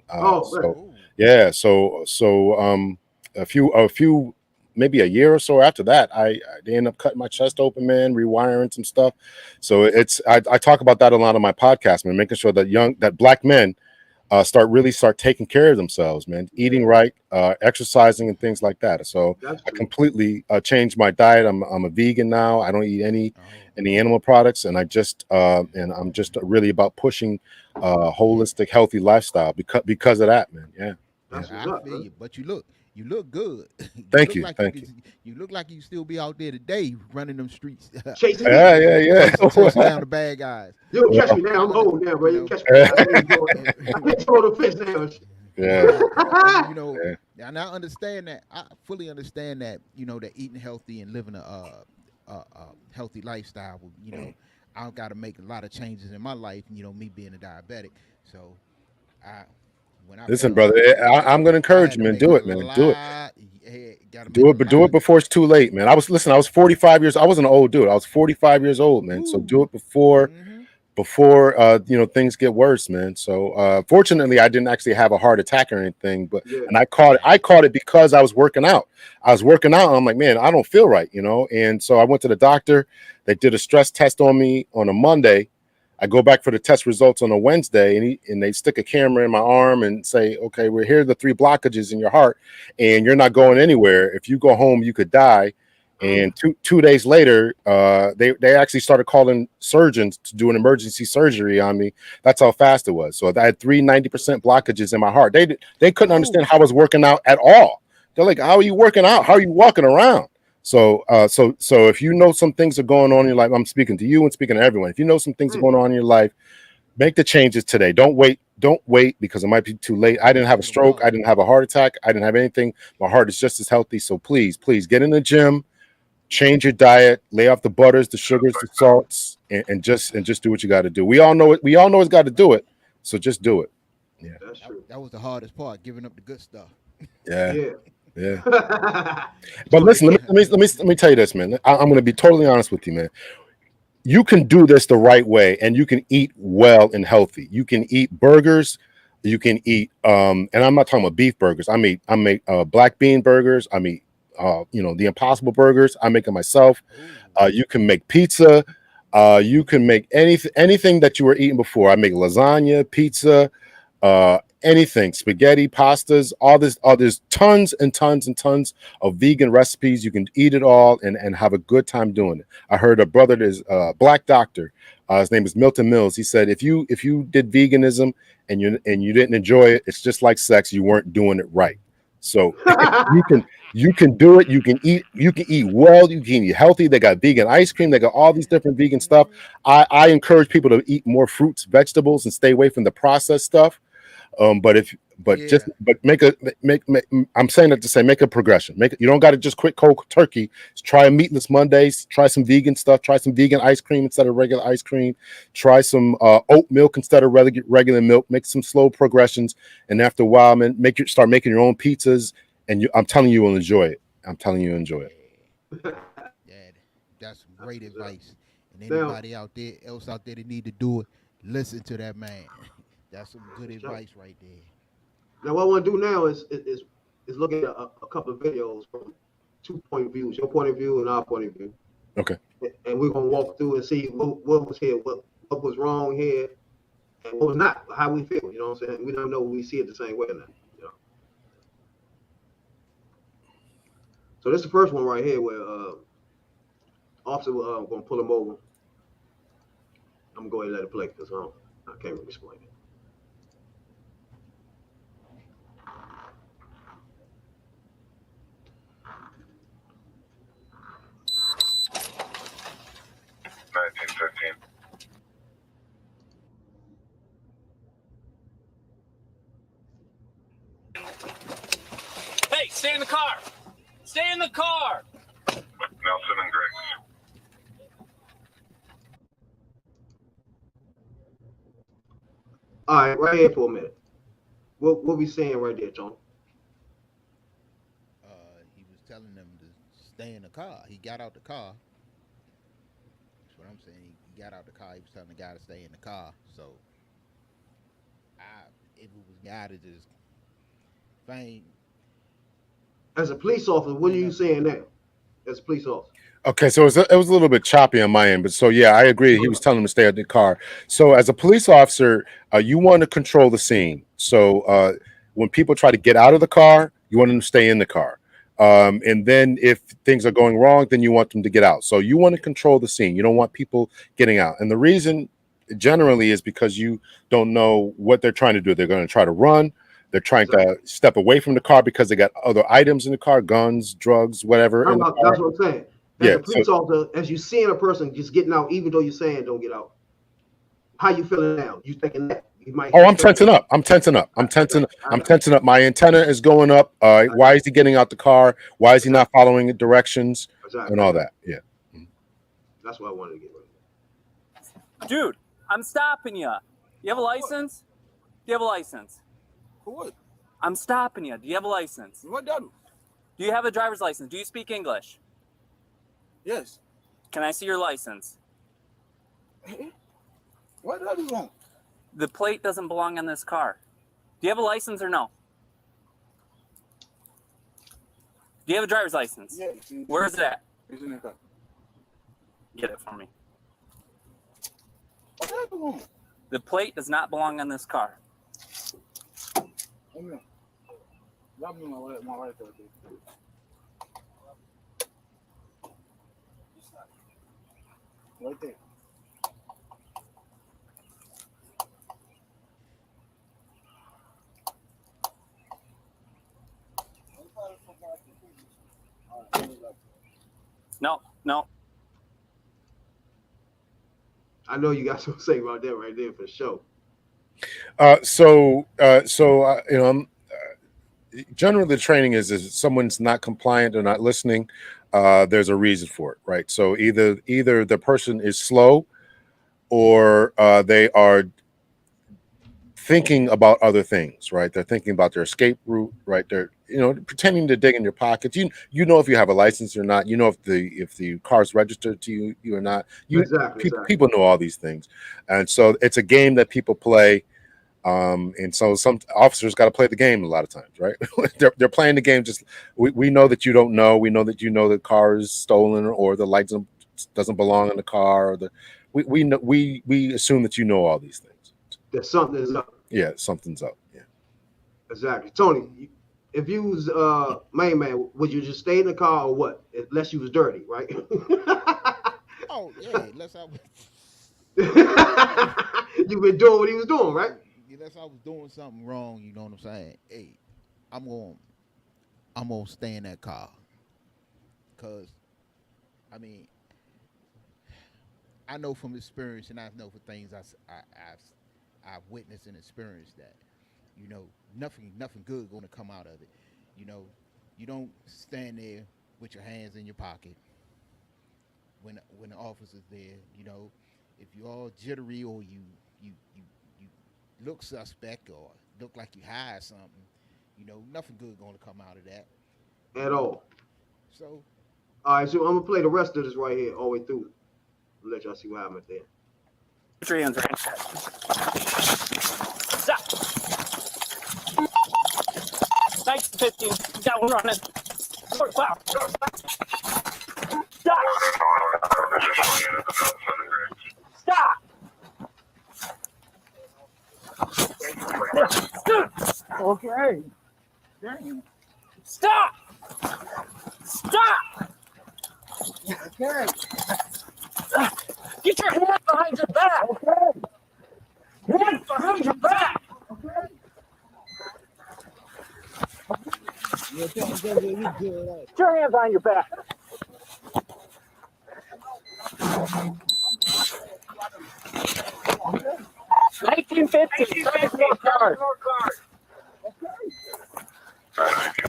So a few, maybe a year or so after that, they ended up cutting my chest open, man, rewiring some stuff. So I talk about that a lot on my podcast, man, making sure that black men start taking care of themselves, man, eating right, exercising and things like that. So I completely changed my diet. I'm a vegan now. I don't eat any animal products, and I'm just really about pushing holistic, healthy lifestyle because of that, man. Yeah. I feel you, but you look good. Thank you. You look like you still be out there today running them streets. Chasing yeah. Chasing down the bad guys. You'll catch me now. I'm old now, bro. You catch me. I throw the fish now. Yeah. And I understand that. I fully understand that. That eating healthy and living a healthy lifestyle. I've got to make a lot of changes in my life. Me being a diabetic, so listen, brother, I'm going to encourage you, man. Do it, man. Do it. Do it, but do it before it's too late, man. I was 45 years. I wasn't an old dude. I was 45 years old, man. Ooh. So do it before things get worse, man. So fortunately, I didn't actually have a heart attack or anything, and I caught it because I was working out. And I'm like, man, I don't feel right, And so I went to the doctor. They did a stress test on me on a Monday. I go back for the test results on a Wednesday, and they stick a camera in my arm and say, okay, here are the 3 blockages in your heart, and you're not going anywhere. If you go home, you could die. And two days later, they actually started calling surgeons to do an emergency surgery on me. That's how fast it was. So I had 90% blockages in my heart. They couldn't understand how I was working out at all. They're like, how are you working out? How are you walking around? So if you know some things are going on in your life, I'm speaking to you and speaking to everyone. If you know some things are going on in your life, make the changes today. Don't wait because it might be too late. I didn't have a stroke. I didn't have a heart attack. I didn't have anything. My heart is just as healthy. So please get in the gym, change your diet, lay off the butters, the sugars, the salts, and just do what you got to do. We all know it. We all know it's got to do it. So just do it. Yeah. That's true. That was the hardest part, giving up the good stuff. Yeah. But listen, let me tell you this, man. I'm going to be totally honest with you, man. You can do this the right way, and you can eat well and healthy. You can eat burgers. You can eat, and I'm not talking about beef burgers. I make black bean burgers. I mean, the Impossible burgers. I make them myself. You can make pizza. You can make anything that you were eating before. I make lasagna, pizza, anything, spaghetti, pastas, all this. There's tons and tons and tons of vegan recipes. You can eat it all and have a good time doing it. I heard a brother, there's a black doctor. His name is Milton Mills. He said, if you did veganism and you didn't enjoy it, it's just like sex. You weren't doing it right. So you can do it. You can eat well. You can eat healthy. They got vegan ice cream. They got all these different vegan stuff. I encourage people to eat more fruits, vegetables, and stay away from the processed stuff. But make I'm saying that to say make a progression. You don't got to just quit cold turkey. Try a meatless Mondays. Try some vegan stuff. Try some vegan ice cream instead of regular ice cream. Try some oat milk instead of regular milk. Make some slow progressions, and after a while, man, start making your own pizzas. And I'm telling you, you'll enjoy it. I'm telling you, enjoy it. Yeah, that's some great advice. And anybody out there that need to do it, listen to that man. That's some good advice right there. Now, what I want to do now is look at a couple of videos from 2 point of views, your point of view and our point of view. Okay. And we're gonna walk through and see what was here, what was wrong here, and what was not, how we feel. You know what I'm saying? We don't know. We see it the same way now. You know. So this is the first one right here where officer gonna pull him over. I'm gonna go ahead and let it play because I can't really explain it. Hey, stay in the car! Stay in the car! Nelson and Griggs. All right here for a minute. What we saying right there, John? He was telling them to stay in the car. He got out the car. That's what I'm saying. He got out the car. He was telling the guy to stay in the car. So, if it was a guy to just feign. As a police officer, what are you saying now? As a police officer. Okay, so it was a little bit choppy on my end, but so yeah, I agree. He was telling him to stay at the car. So as a police officer, you want to control the scene. So when people try to get out of the car, you want them to stay in the car. And then if things are going wrong, then you want them to get out. So you want to control the scene. You don't want people getting out. And the reason generally is because you don't know what they're trying to do. They're going to try to run. They're trying to step away from the car because they got other items in the car, guns, drugs, whatever. That's what I'm saying. As a police officer, as you seeing a person just getting out, even though you're saying don't get out, how you feeling now? You thinking that you might? Oh, I'm tensing up. I'm tensing up. My antenna is going up. Why is he getting out the car? Why is he not following the directions and all that? Yeah. That's what I wanted to get right. Dude, I'm stopping you. You have a license? Do you have a license? For what? I'm stopping you. Do you have a license? What that? Do you have a driver's license? Do you speak English? Yes. Can I see your license? What do you want? The plate doesn't belong on this car. Do you have a license or no? Do you have a driver's license? Yeah. Where is it at? It's in the car. Get it for me. What do you want? The plate does not belong on this car. Let me know. Drop me my right there. Right there. No. I know you got something to say about that right there for sure. Generally the training is if someone's not compliant or not listening, there's a reason for it, right? So either the person is slow or they are thinking about other things, right? They're thinking about their escape route, right? They're pretending to dig in your pockets. You know if you have a license or not. You know if the car's registered to you or not. Exactly. People know all these things, and so it's a game that people play. And so some officers got to play the game a lot of times, right? they're playing the game. Just we know that you don't know. We know that the car is stolen or the light doesn't belong in the car. Or we assume that you know all these things. That something is up. Yeah, something's up. Yeah, exactly. Tony, if you was main man, would you just stay in the car or what? Unless you was dirty, right? Oh yeah, unless I was. You've been doing what he was doing, right? Unless I was doing something wrong, you know what I'm saying? Hey, I'm going I'm gonna stay in that car. Cause I mean, I know from experience, and I know for things I've witnessed and experienced that, nothing good gonna come out of it. You know, you don't stand there with your hands in your pocket when the officer's there. If you're all jittery or you look suspect or look like you hide something, nothing good gonna come out of that. At all. So All right, so I'm gonna play the rest of this right here all the way through. Let y'all see what happened there. Put your hands right. Stop. 1915. You got one running. North south. Stop. Stop. Okay. Dang. Stop. Stop. Okay. Get your hands behind your back. Okay. Hands behind your back. Yeah, thank you, we good, right? Get your hands behind your back.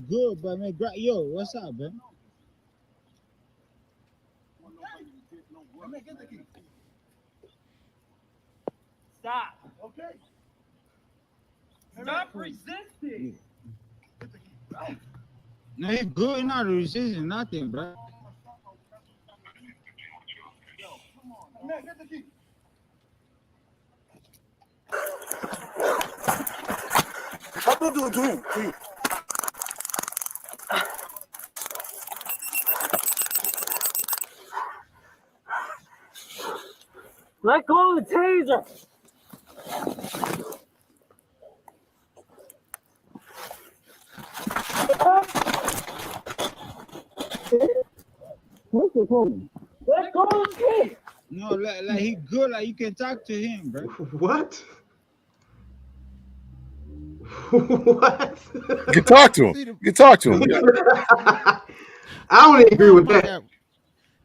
Good, but man, yo, what's up, man? Stop. Okay. Stop resisting. No, he's good, not resisting nothing, bro. What do you do? Please. Let go of the taser. Let go of the taser. No, like he good, like you can talk to him, bro. What? What? You can talk to him. You can talk to him. I don't agree with that.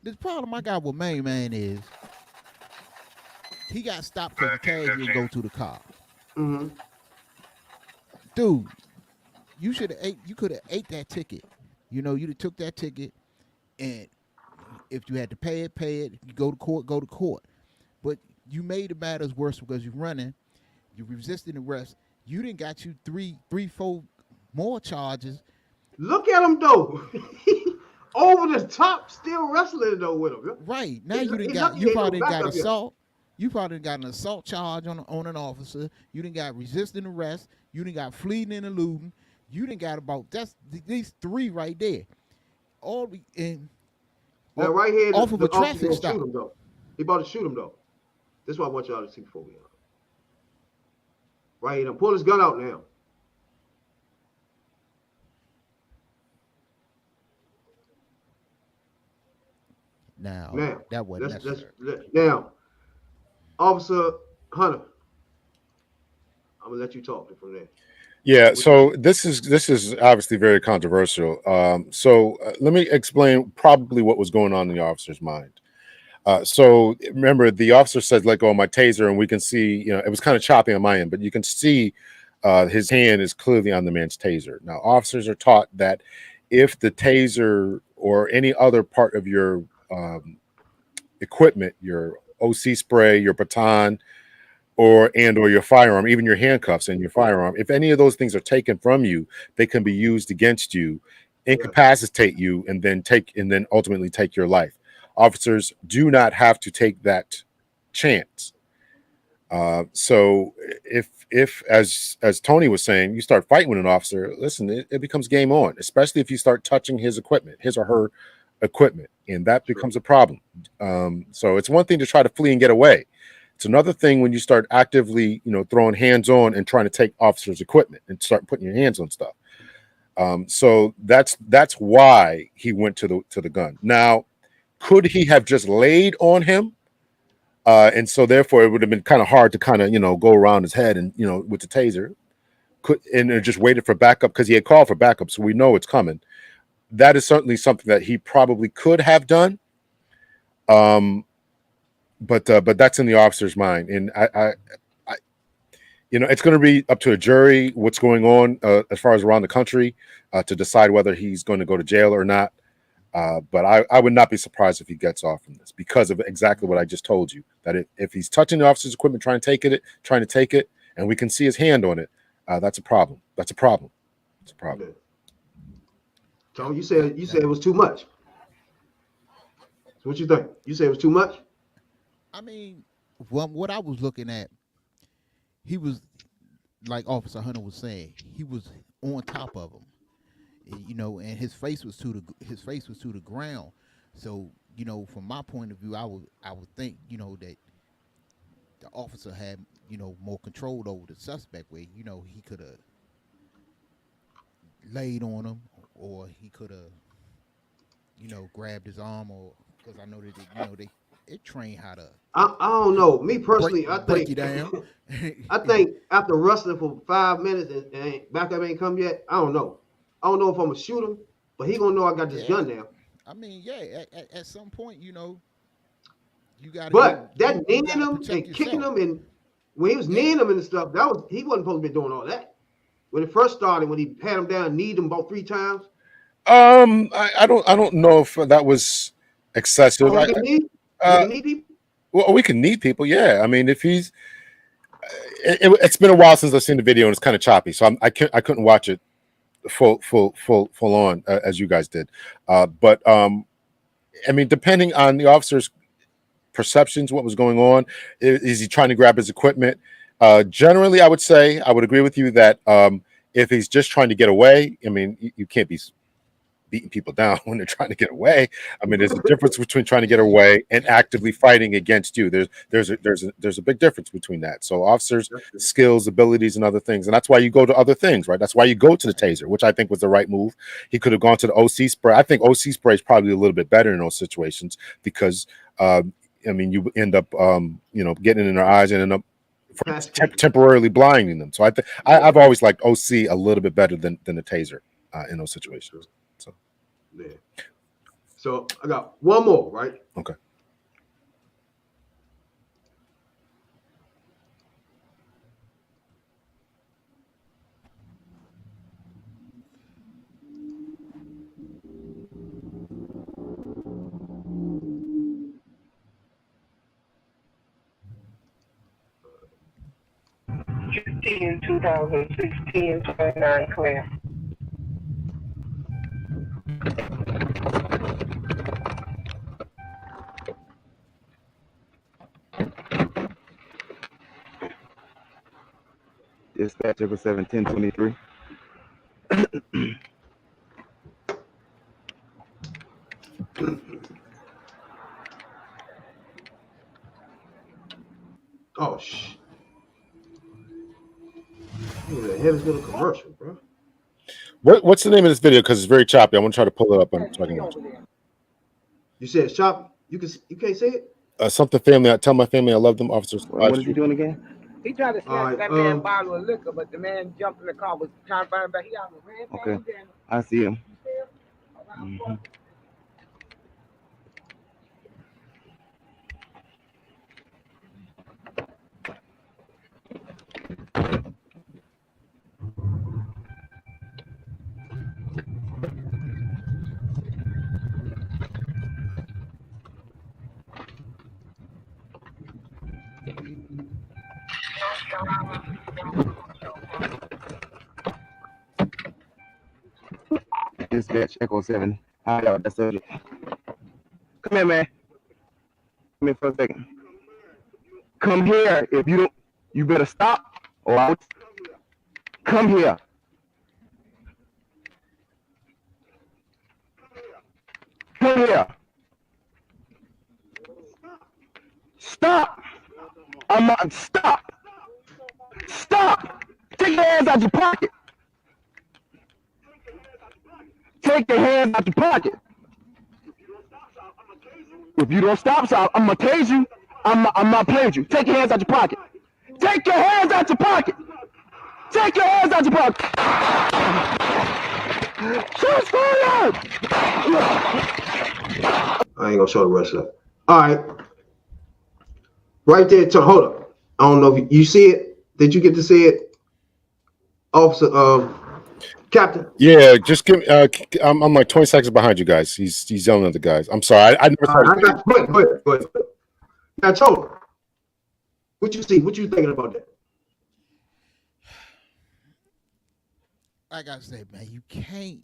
The problem I got with Main Man is he got stopped because the cash didn't go to the car. Mm-hmm. Dude, you could have ate that ticket. You'd have took that ticket, and if you had to pay it. You go to court. But you made the matters worse because you're running. You're resisting arrest. You didn't got you three, 4 more charges. Look at him though. Over the top, still wrestling though with him. Right now, you probably got assault. You probably got an assault charge on an officer. You didn't got resisting arrest. You didn't got fleeing and eluding. You didn't got these 3 right there. Now right here, off of a officer traffic gonna stop. shoot him though. He about to shoot him though. This is what I want y'all to see before we go. Right here, now pull his gun out now. Now that wasn't necessary. Now, Officer Hunter, I'm gonna let you talk from there. Yeah, so this is obviously very controversial. So let me explain probably what was going on in the officer's mind. So remember, the officer said, "Let go of my taser," and we can see, it was kind of choppy on my end, but you can see his hand is clearly on the man's taser. Now, officers are taught that if the taser or any other part of your equipment, your OC spray, your baton, or your firearm, even your handcuffs and your firearm, if any of those things are taken from you, they can be used against you, incapacitate you, and then ultimately take your life. Officers do not have to take that chance. So if as Tony was saying, you start fighting with an officer, listen, it becomes game on, especially if you start touching his or her equipment, and that becomes a problem. So it's one thing to try to flee and get away. It's another thing when you start actively, throwing hands on and trying to take officers' equipment and start putting your hands on stuff. So that's why he went to the gun. Now, could he have just laid on him? And so therefore it would have been kind of hard to go around his head and, with the taser, and just waited for backup because he had called for backup. So we know it's coming. that is certainly something that he probably could have done. But that's in the officer's mind, and I it's going to be up to a jury what's going on as far as around the country to decide whether he's going to go to jail or not. But I would not be surprised if he gets off from this because of exactly what I just told you. That if he's touching the officer's equipment, trying to take it, and we can see his hand on it, that's a problem. That's a problem. It's a problem. So you said it was too much. So what you think? You said it was too much? I mean, what I was looking at, he was, like Officer Hunter was saying, he was on top of him, and his face was to the ground. So, from my point of view, I would think, that the officer had, more control over the suspect, where, he could have laid on him, or he could have, grabbed his arm, or because I know that it trained how to. I don't know. Me personally, break you down. I think after wrestling for 5 minutes and backup ain't come yet, I don't know. I don't know if I'm gonna shoot him, but he gonna know I got this gun now. I mean, at some point, you got. But that kneeing him and kicking him, and when he was kneeing him and stuff, he wasn't supposed to be doing all that. When it first started, when he pat him down, kneed him about 3 times. I don't know if that was excessive. Well, we can need people. Yeah, I mean, if he's, it's been a while since I've seen the video and it's kind of choppy, so I couldn't watch it full on as you guys did. But I mean, depending on the officer's perceptions, what was going on, is he trying to grab his equipment? Generally, I would agree with you that if he's just trying to get away, I mean, you can't be beating people down when they're trying to get away. I mean, there's a difference between trying to get away and actively fighting against you. There's a big difference between that. So officers' skills, abilities, and other things, and that's why you go to other things, right? That's why you go to the taser, which I think was the right move. He could have gone to the OC spray. I think OC spray is probably a little bit better in those situations because I mean, you end up getting in their eyes and end up temporarily blinding them. So I've always liked OC a little bit better than the taser in those situations. Yeah. So I got one more, right? Okay. In 2016, 29 Claire. Dispatch 71023. Oh shit. The heaviest little commercial, bro. What's the name of this video? Because it's very choppy. I want to try to pull it up on talking about. You said it's choppy. You can't say it. Something family. I tell my family I love them. Officers. What is he doing again? He tried to snatch that man bottle of liquor, but the man jumped in the car, was trying to find him back. He out of ran. Okay, I see him. Mm-hmm. Dispatch Echo 7. Hi, y'all. That's subject. Come here, man. Come here for a second. Come here. If you don't, you better stop. Or I'll come here. Come here. Stop. I'm not. Stop. Stop. Take your hands out your pocket. Take your hands out your pocket. If you don't stop, so I'm gonna tase you. I'm not playing with you. Take your hands out your pocket. Take your hands out your pocket. Take your hands out your pocket. Shots fired! I ain't gonna show the rest of it. All right. Right there, hold up. I don't know if you see it. Did you get to see it? Officer, Captain? Yeah, just give me, I'm like 20 seconds behind you guys. He's yelling at the guys. I'm sorry. I never All right, go ahead. Now, Tony, what you see? What you thinking about that? Like I said, man, you can't.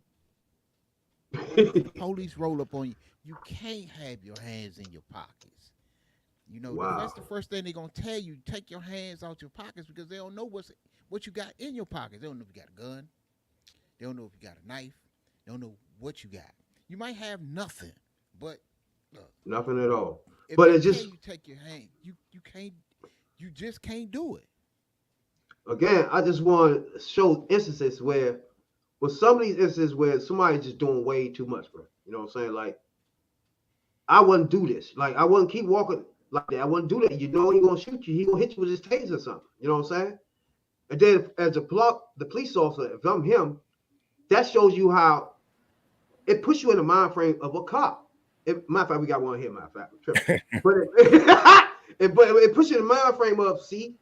Police roll up on you. You can't have your hands in your pockets. You know, that's the first thing they're gonna tell you. Take your hands out your pockets because they don't know what you got in your pockets. They don't know if you got a gun. They don't know if you got a knife. They don't know what you got. You might have nothing, but look, nothing at all. But it's just you take your hand. You can't. You just can't do it. Again, I just want to show instances where, with some of these instances where somebody's just doing way too much, bro. You know what I'm saying? Like, I wouldn't do this. Like, I wouldn't keep walking like that. I wouldn't do that. You know he's gonna shoot you. He gonna hit you with his taser or something. You know what I'm saying? And then as the police officer, if I'm him, that shows you how it puts you in the mind frame of a cop. Matter of fact, we got one here, matter of fact. But it puts you in the mind frame of, see,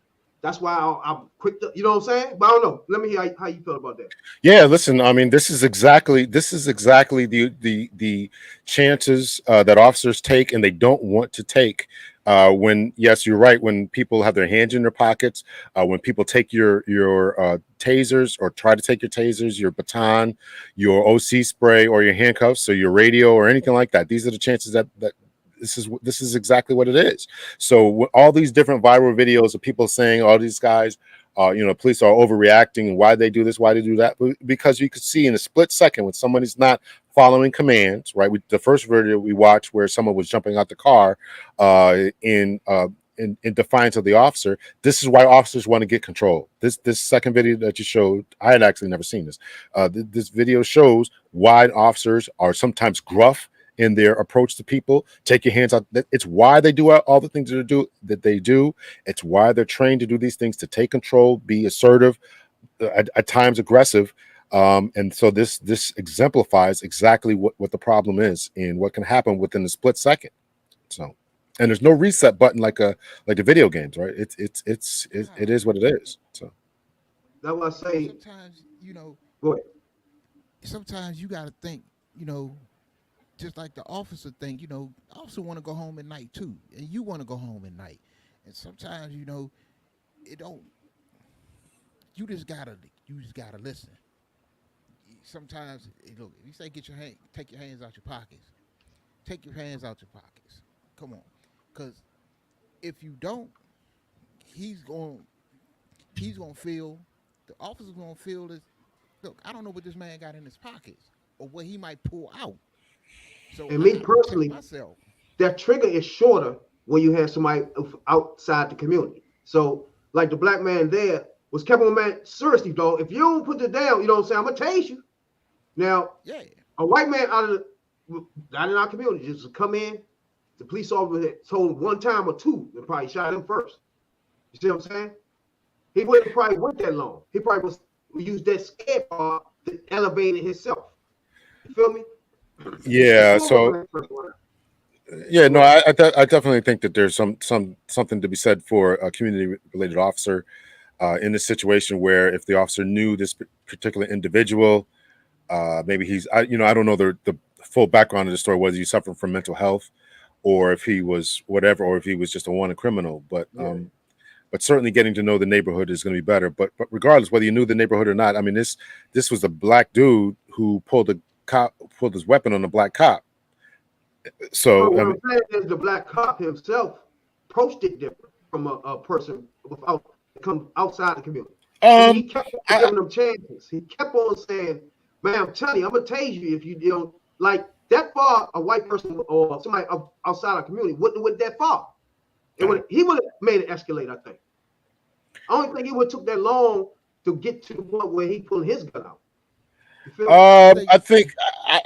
that's why I'm quick to, you know what I'm saying? But I don't know. Let me hear how you feel about that. Yeah, listen, I mean, this is exactly the chances that officers take and they don't want to take when, yes, you're right, when people have their hands in their pockets, when people take your tasers or try to take your tasers, your baton, your OC spray or your handcuffs or your radio or anything like that. These are the chances that this is exactly what it is. So all these different viral videos of people saying all these guys, police are overreacting and why they do this, why they do that, because you could see in a split second when somebody's not following commands, right? The first video we watched where someone was jumping out the car in defiance of the officer. This is why officers want to get control. This second video that you showed, I had actually never seen this. This video shows why officers are sometimes gruff in their approach to people. Take your hands out. It's why they do all the things that they do. It's why they're trained to do these things, to take control, be assertive, at times aggressive. And so this exemplifies exactly what the problem is and what can happen within a split second. So, and there's no reset button like the video games, right? It is what it is. So that's what I say. Sometimes, go ahead. Sometimes you got to think, just like the officer think, officer want to go home at night too, and you want to go home at night, and sometimes it don't. You just gotta listen. Sometimes look, if you say take your hands out your pockets, take your hands out your pockets. Come on, because if you don't, he's gonna feel, the officer's gonna feel this. Look, I don't know what this man got in his pockets or what he might pull out. So and me personally, that trigger is shorter when you have somebody outside the community. So, like the black man there was kept on, man, seriously, dog, if you don't put it down, you know what I'm saying, I'm gonna tase you. Now, a white man out in our community just come in, the police officer had told him one time or two, and probably shot him first. You see what I'm saying? He wouldn't probably went that long. He probably used that scare part to elevate it himself. You feel me? Yeah, so yeah, no, I definitely think that there's something to be said for a community-related officer in this situation where if the officer knew this particular individual, maybe I don't know the full background of the story, whether he's suffering from mental health or if he was whatever, or if he was just a wanted criminal, but certainly getting to know the neighborhood is going to be better. But regardless, whether you knew the neighborhood or not, I mean, this was a black dude who pulled his weapon on a black cop. So what I'm saying is the black cop himself approached it different from a person without come outside the community. He kept on giving them chances. He kept on saying, "Man, I'm telling you, I'm gonna tase you if you don't like that far." A white person or somebody outside our community wouldn't have went that far. He would have made it escalate. I think. I don't think he would have took that long to get to the point where he pulled his gun out. I think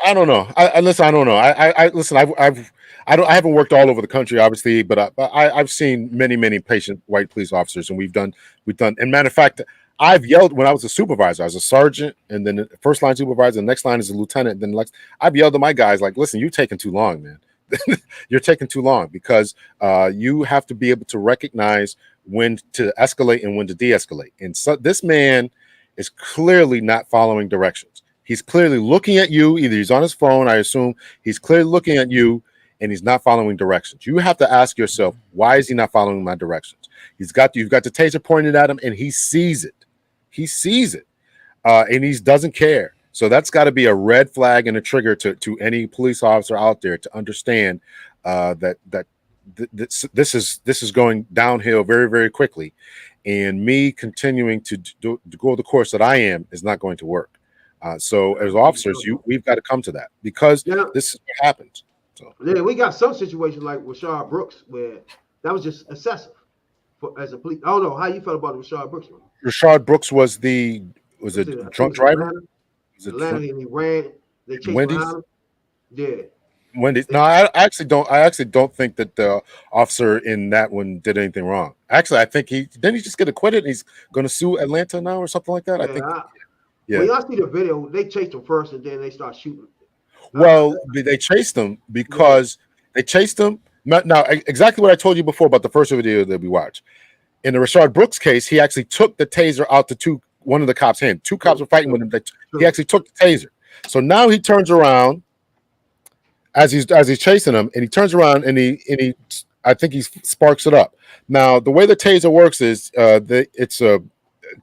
I don't know. Listen, I don't know. I listen. I haven't worked all over the country, obviously, but I've seen many patient white police officers, and we've done. And matter of fact, I've yelled when I was a supervisor. I was a sergeant, and then the first line supervisor. The next line is a lieutenant. Then next, I've yelled at my guys like, "Listen, you're taking too long, man. You're taking too long because you have to be able to recognize when to escalate and when to de-escalate." And so this man is clearly not following directions. He's clearly looking at you. Either he's on his phone, I assume. He's clearly looking at you, and he's not following directions. You have to ask yourself, why is he not following my directions? You've got the taser pointed at him, and he sees it. He sees it, and he doesn't care. So that's got to be a red flag and a trigger to any police officer out there to understand that this is going downhill very, very quickly, and me continuing to go the course that I am is not going to work. So as officers, we've got to come to that because this is what happens. So yeah, we got some situations like Rashard Brooks where that was just excessive as a police. I don't know how you felt about Rashard Brooks. Rashard Brooks was a drunk driver. Atlanta, and he ran. They chased Wendy's. behind him. Yeah. Wendy's. No, I actually don't think that the officer in that one did anything wrong. Actually, I think he just get acquitted. And he's going to sue Atlanta now or something like that. Yeah, I think. When y'all see the video, they chased him first, and then they start shooting. Well, they chased him because they chased him. Now, exactly what I told you before about the first video that we watched. In the Rashard Brooks case, he actually took the taser out to one of the cops' hand. Two cops were fighting with him. He actually took the taser. So now he turns around as he's chasing him, and he turns around and he I think he sparks it up. Now the way the taser works is it's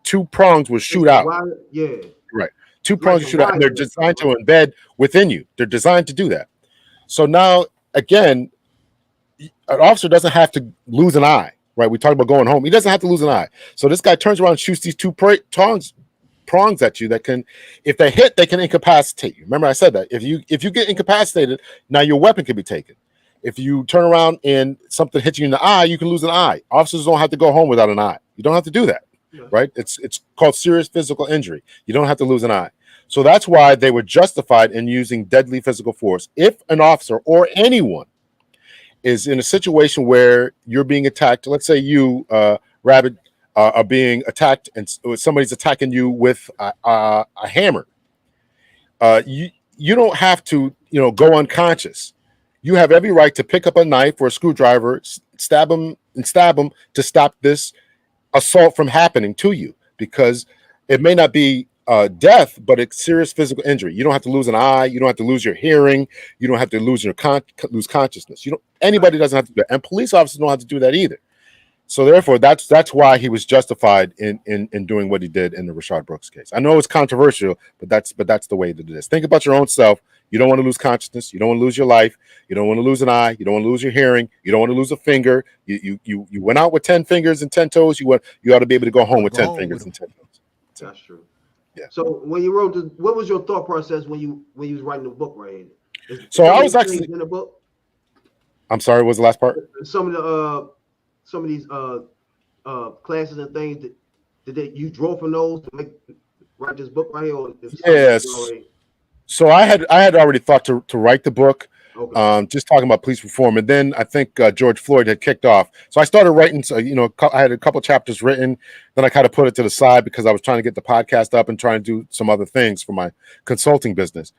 two prongs will shoot out. Yeah. Right. Two prongs will shoot out, and they're designed to embed within you. They're designed to do that. So now again, an officer doesn't have to lose an eye. Right, we talked about going home. He doesn't have to lose an eye. So this guy turns around and shoots these two prongs at you that can, if they hit, they can incapacitate you. Remember, I said that if you get incapacitated, now your weapon can be taken. If you turn around and something hits you in the eye, you can lose an eye. Officers don't have to go home without an eye. You don't have to do that. Right? It's called serious physical injury. You don't have to lose an eye. So that's why they were justified in using deadly physical force. If an officer or anyone is in a situation where you're being attacked, let's say you, Rabbit, are being attacked and somebody's attacking you with a hammer, you don't have to, go unconscious. You have every right to pick up a knife or a screwdriver, stab them to stop this assault from happening to you, because it may not be death, but it's serious physical injury. You don't have to lose an eye. You don't have to lose your hearing. You don't have to lose lose consciousness. Anybody doesn't have to do that, and police officers don't have to do that either. So therefore, that's why he was justified in doing what he did in the Rashard Brooks case. I know it's controversial, but that's the way to do this. Think about your own self. You don't want to lose consciousness. You don't want to lose your life. You don't want to lose an eye. You don't want to lose your hearing. You don't want to lose a finger. You went out with 10 fingers and 10 toes. You ought to be able to go home with 10 fingers and 10 toes. That's true. Yeah. So when you wrote what was your thought process when you was writing the book, right? So I was actually in the book. I'm sorry. What was the last part? Some of these classes and things that you draw from those to write this book right here. Or yes. So I had already thought to write the book, just talking about police reform, and then I think George Floyd had kicked off. So I started writing. So I had a couple chapters written. Then I kind of put it to the side because I was trying to get the podcast up and trying to do some other things for my consulting business.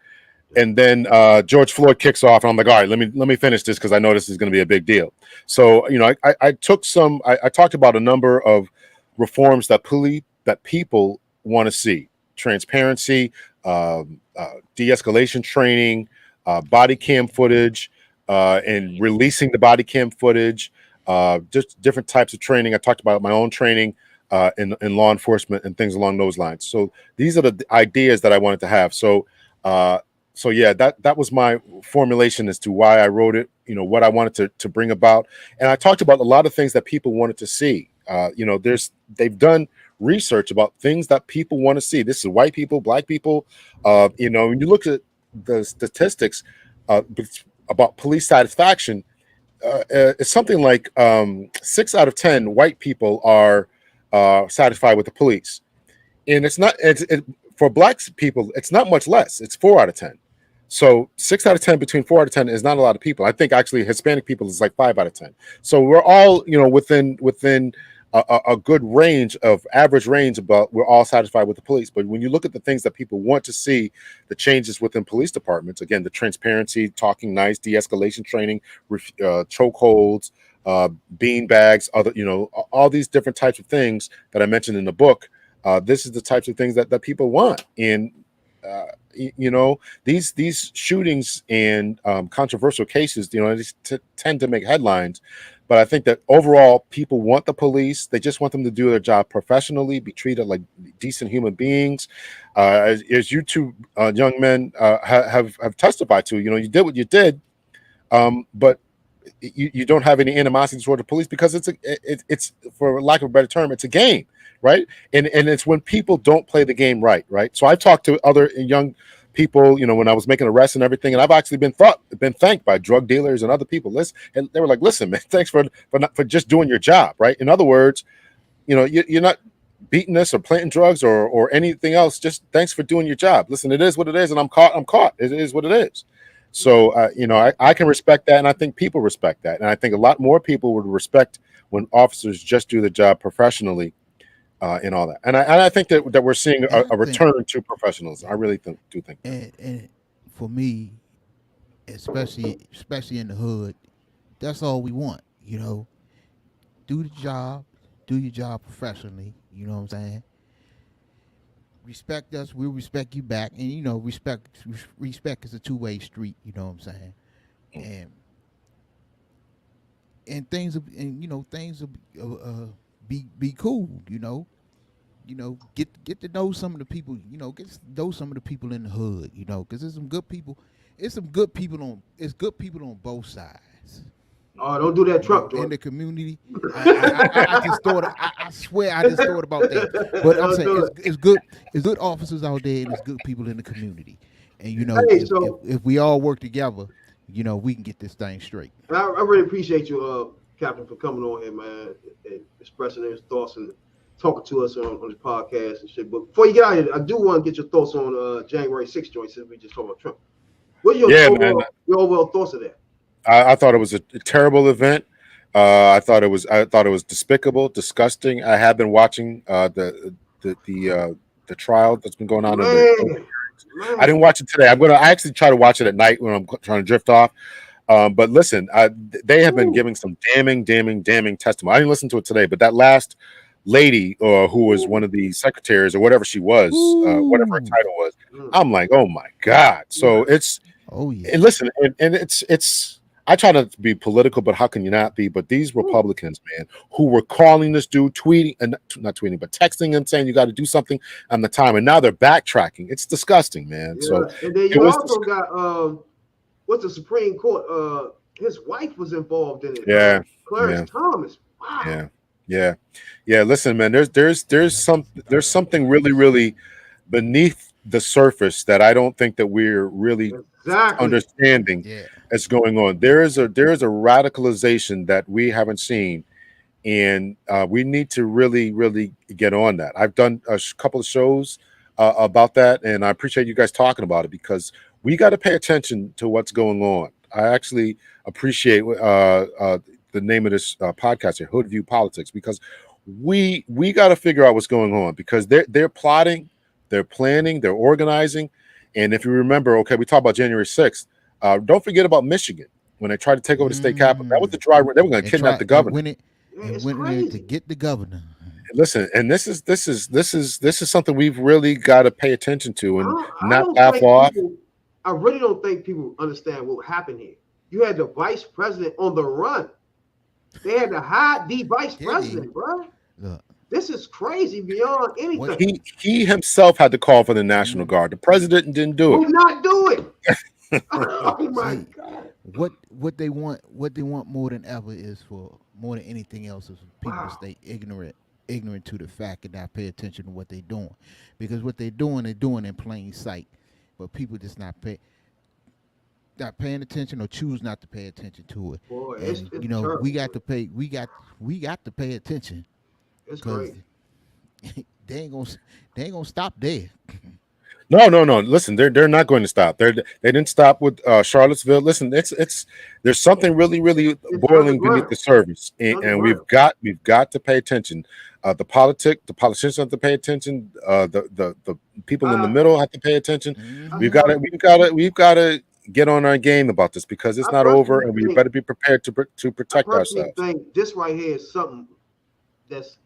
And then George Floyd kicks off, and I'm like, all right, let me finish this because I know this is going to be a big deal. So I talked about a number of reforms that people want to see: transparency, de-escalation training, body cam footage, and releasing the body cam footage, just different types of training. I talked about my own training in law enforcement and things along those lines. So these are the ideas that I wanted to have. So yeah, that was my formulation as to why I wrote it, what I wanted to bring about. And I talked about a lot of things that people wanted to see. They've done research about things that people want to see. This is white people, black people. When you look at the statistics about police satisfaction, it's something like 6 out of 10 white people are satisfied with the police. And for black people, it's not much less. It's 4 out of 10. So 6 out of 10 between 4 out of 10 is not a lot of people. I think actually Hispanic people is like 5 out of 10. So we're all, within a good range of average range about we're all satisfied with the police. But when you look at the things that people want to see, the changes within police departments, again, the transparency, talking nice, de-escalation training, chokeholds, bean bags, other, all these different types of things that I mentioned in the book. This is the types of things that people want. And these shootings and controversial cases, they tend to make headlines. But I think that overall, people want the police. They just want them to do their job professionally, be treated like decent human beings. As you two young men have testified to, you did what you did, but you don't have any animosity toward the police because it's for lack of a better term, it's a game, right? And it's when people don't play the game right. So I've talked to other young people, when I was making arrests and everything, and I've actually been thanked by drug dealers and other people. And they were like, "Listen, man, thanks for just doing your job," right? In other words, you're not beating us or planting drugs or anything else. Just thanks for doing your job. Listen, it is what it is, and I'm caught. It is what it is. So I can respect that, and I think people respect that, and I think a lot more people would respect when officers just do the job professionally. And all that, and I think that we're seeing a return to professionalism. I really do think. And for me, especially in the hood, that's all we want. Do the job, do your job professionally. You know what I'm saying? Respect us, we'll respect you back, and respect is a two-way street. You know what I'm saying? And things will be cool, get to know some of the people, get to know some of the people in the hood, because there's some good people. It's good people on both sides. Oh, don't do that, Trump. In the community, I just thought. I swear, I just thought about that. But I'm saying it's good. It's good officers out there, and it's good people in the community. And if we all work together, we can get this thing straight. I really appreciate you, Captain, for coming on here, man, and expressing his thoughts and talking to us on this podcast and shit. But before you get out of here, I do want to get your thoughts on January 6th joint, since we just talked about Trump. What are your overall thoughts of that? I thought it was a terrible event. I thought it was despicable, disgusting. I have been watching the trial that's been going on. I didn't watch it today. I actually try to watch it at night when I'm trying to drift off. But listen, they have been giving some damning testimony. I didn't listen to it today, but that last lady who was one of the secretaries or whatever she was, whatever her title was, I'm like, oh my God. So it's, and listen, and it's, I try not to be political, but how can you not be? But these Republicans, man, who were calling this dude, tweeting, and not tweeting, but texting him saying you got to do something on the time, and now they're backtracking. It's disgusting, man. Yeah. So and then you also got what's the Supreme Court? His wife was involved in it. Yeah, Clarence Thomas. Wow. Yeah. Listen, man, there's something really beneath the surface that I don't think that we're really understanding that's going on. There is a radicalization that we haven't seen, and we need to really get on that. I've done a couple of shows about that, and I appreciate you guys talking about it because we got to pay attention to what's going on. I actually appreciate the name of this podcast here, Hood View Politics, because we got to figure out what's going on, because they're plotting, they're planning, they're organizing. And if you remember, okay, we talked about January 6th. Don't forget about Michigan when they tried to take over the state capitol. That was the dry run. They were going to kidnap the governor. Went in to get the governor. Listen, and this is something we've really got to pay attention to and not laugh off. I really don't think people understand what happened here. You had the vice president on the run. They had to hide the vice president, bro. Look. This is crazy beyond anything. He himself had to call for the National Guard. The president didn't do it. Who not do it? Oh my God. What they want more than ever is for more than anything else is for people to stay ignorant to the fact and not pay attention to what they're doing. Because what they're doing in plain sight. But people just not paying attention or choose not to pay attention to it. Boy, and, it's terrible. we got to pay attention. It's great. They ain't gonna stop there. No. Listen, they're not going to stop. They didn't stop with Charlottesville. Listen, it's there's something really boiling beneath the surface, and we've got to pay attention. The politicians have to pay attention. The people in the middle have to pay attention. We've got to get on our game about this because it's not over, and we better be prepared to protect ourselves. I think this right here is something that's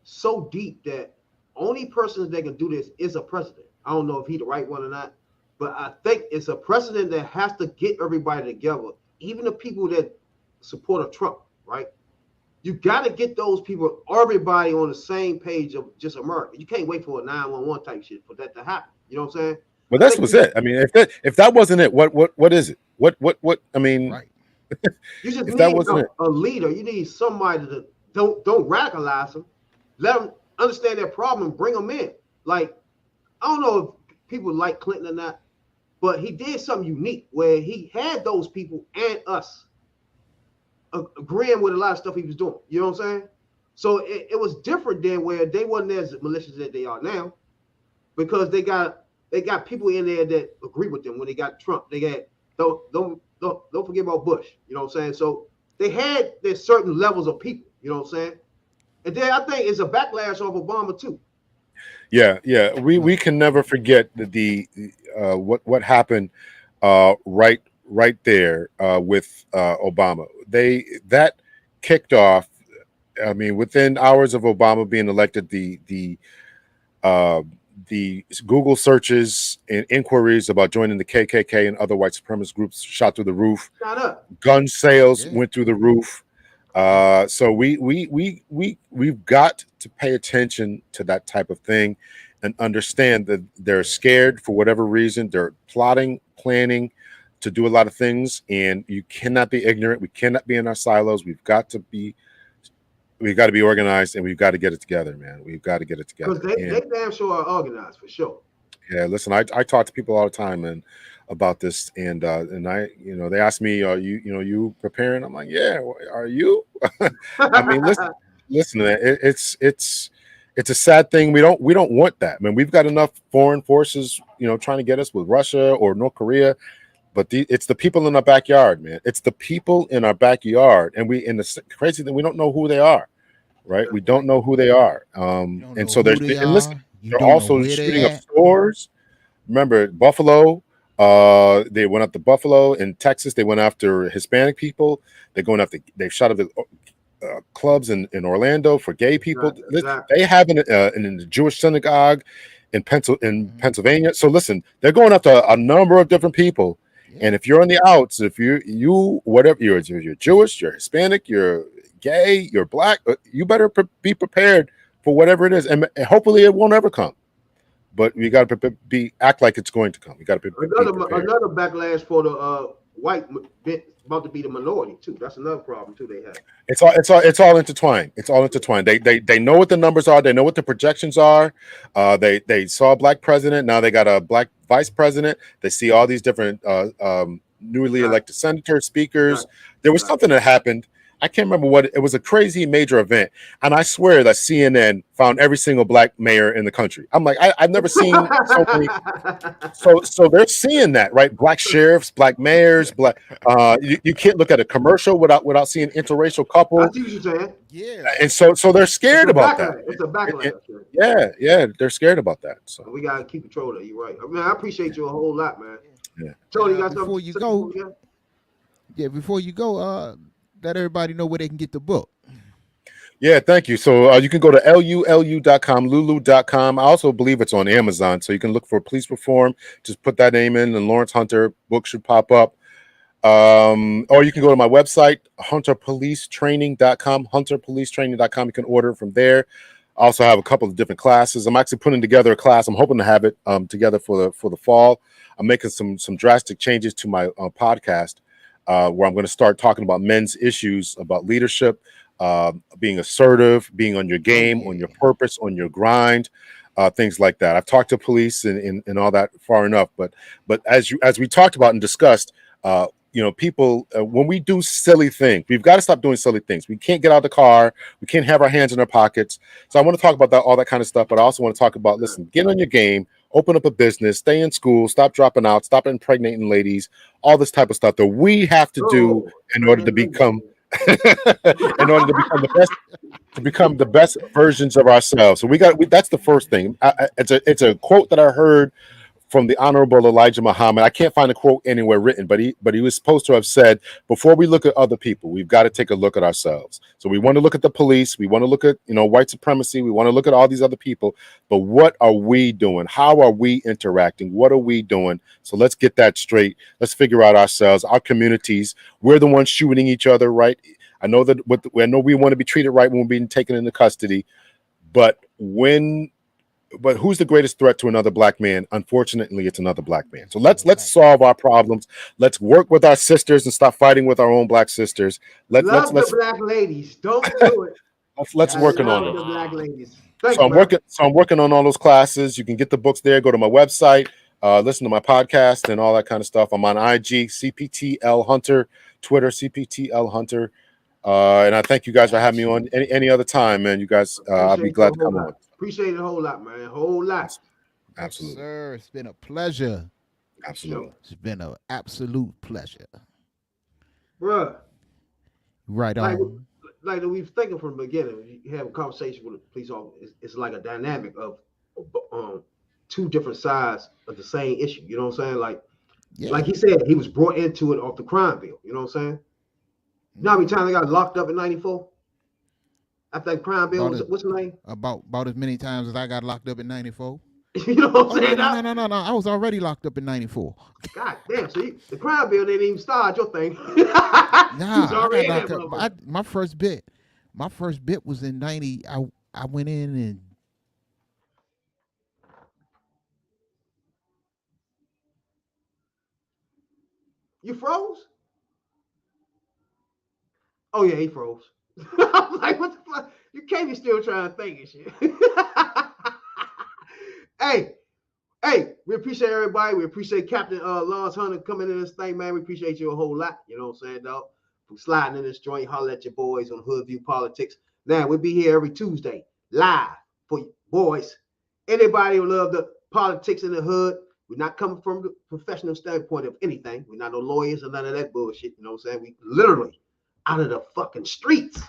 so deep that only person that can do this is a president. I don't know if he's the right one or not, but I think it's a president that has to get everybody together, even the people that support Trump, right? You got to get those people, everybody on the same page of just America. You can't wait for a 911 type shit for that to happen. You know what I'm saying? Well, that was it. I mean, if that wasn't it, what is it? What? I mean, Right. You just If need that wasn't a leader. You need somebody to don't radicalize them. Let them understand their problem and bring them in. Like, I don't know if people like Clinton or not, but he did something unique where he had those people and us agreeing with a lot of stuff he was doing. You know what I'm saying? So it was different than where they wasn't as malicious as they are now, because they got people in there that agree with them when they got Trump. They got don't forget about Bush. You know what I'm saying? So they had their certain levels of people. You know what I'm saying? And then I think it's a backlash off Obama too. Yeah. We can never forget the what happened right there with Obama. That kicked off. I mean, within hours of Obama being elected, the Google searches and inquiries about joining the KKK and other white supremacist groups shot through the roof. Shut up. Gun sales went through the roof. So we've got to pay attention to that type of thing and understand that they're scared for whatever reason. They're plotting, planning to do a lot of things, and you cannot be ignorant. We cannot be in our silos. We've got to be organized, and we've got to get it together, man. We've got to get it together. Because they damn sure are organized for sure. Yeah, listen, I talk to people all the time and about this, and I, they ask me, are you preparing? I'm like, yeah. Are you? I mean, listen, man, it's a sad thing. We don't want that, man. We've got enough foreign forces, trying to get us with Russia or North Korea, but it's the people in our backyard, man. It's the people in our backyard, and the crazy thing, we don't know who they are, right? We don't know who they are, and so they're also shooting up stores. Remember Buffalo? They went after Buffalo. In Texas, they went after Hispanic people. They've shot up the clubs in Orlando for gay people. Exactly. They have in the Jewish synagogue in Pennsylvania. So listen, they're going after a number of different people. And if you're on the outs, if you whatever you're Jewish, you're Hispanic, you're gay, you're black, you better be prepared for whatever it is, and hopefully it won't ever come. But we got to act like it's going to come. We got to be another backlash for the white about to be the minority too. That's another problem too. They have. It's all intertwined. It's all intertwined. They know what the numbers are. They know what the projections are. They saw a black president. Now they got a black vice president. They see all these different newly elected senators, speakers. There was something that happened. I can't remember what it was. A crazy major event, and I swear that CNN found every single black mayor in the country. I'm like, I've never seen so many. So they're seeing that, right? Black sheriffs, black mayors, black. You can't look at a commercial without seeing interracial couples. I see what you're saying. Yeah, and so they're scared about that. It's a backlash. Yeah, they're scared about that. So we gotta keep control of it. You're right. I mean, I appreciate you a whole lot, man. Yeah. Tony, you got something before you go? Yeah, before you go, let everybody know where they can get the book. Yeah, thank you. So you can go to lulu.com, lulu.com. I also believe it's on Amazon, so you can look for Police Reform. Just put that name in, and Lawrence Hunter book should pop up. Or you can go to my website, hunterpolicetraining.com, hunterpolicetraining.com. You can order from there. I also have a couple of different classes. I'm actually putting together a class. I'm hoping to have it together for the fall. I'm making some drastic changes to my podcast. Where I'm going to start talking about men's issues, about leadership, being assertive, being on your game, on your purpose, on your grind, things like that. I've talked to police and all that far enough, but as we talked about and discussed, people, when we do silly things, we've got to stop doing silly things. We can't get out of the car. We can't have our hands in our pockets. So I want to talk about all that kind of stuff, but I also want to talk about, listen, get on your game, open up a business, stay in school, stop dropping out, stop impregnating ladies, all this type of stuff that we have to do in order to become the best versions of ourselves. So that's the first thing. It's a quote that I heard from the Honorable Elijah Muhammad. I can't find a quote anywhere written, but he was supposed to have said, before we look at other people, we've got to take a look at ourselves. So we want to look at the police, we want to look at white supremacy, we want to look at all these other people, but what are we doing? How are we interacting? What are we doing? So let's get that straight. Let's figure out ourselves, our communities. We're the ones shooting each other, right? I know we want to be treated right when we're being taken into custody, but who's the greatest threat to another black man? Unfortunately, it's another black man. So let's solve our problems. Let's work with our sisters and stop fighting with our own black sisters. Let's black ladies. Don't do it. let's working on it. Black ladies. I'm working on all those classes. You can get the books there. Go to my website, listen to my podcast and all that kind of stuff. I'm on IG, CPTL Hunter, Twitter, CPTL Hunter. And I thank you guys for having me on any other time, man. You guys, I'll be glad to come on. Appreciate it a whole lot, man. A whole lot. Absolutely. Yes, sir. It's been a pleasure. Absolutely. It's been an absolute pleasure. Bruh. Right on. Like we were thinking from the beginning, you have a conversation with a police officer, it's like a dynamic of two different sides of the same issue. You know what I'm saying? Like he said, he was brought into it off the crime bill. You know what I'm saying? You know how many times they got locked up in 94? After that crime bill, what's the name? About as many times as I got locked up in 94. You know what I'm saying? No. I was already locked up in 94. God damn. So the crime bill didn't even start your thing. Nah, I got locked up. My first bit was in 90. I went in and you froze? Oh yeah, he froze. I'm like, what the fuck? You can't be still trying to think and shit. Hey, we appreciate everybody. We appreciate Captain Lawrence Hunter coming in this thing, man. We appreciate you a whole lot. You know what I'm saying, dog? From sliding in this joint, holler at your boys on Hood View Politics. Now, we'll be here every Tuesday, live for you boys. Anybody who love the politics in the hood, we're not coming from the professional standpoint of anything. We're not no lawyers or none of that bullshit. You know what I'm saying? We literally out of the fucking streets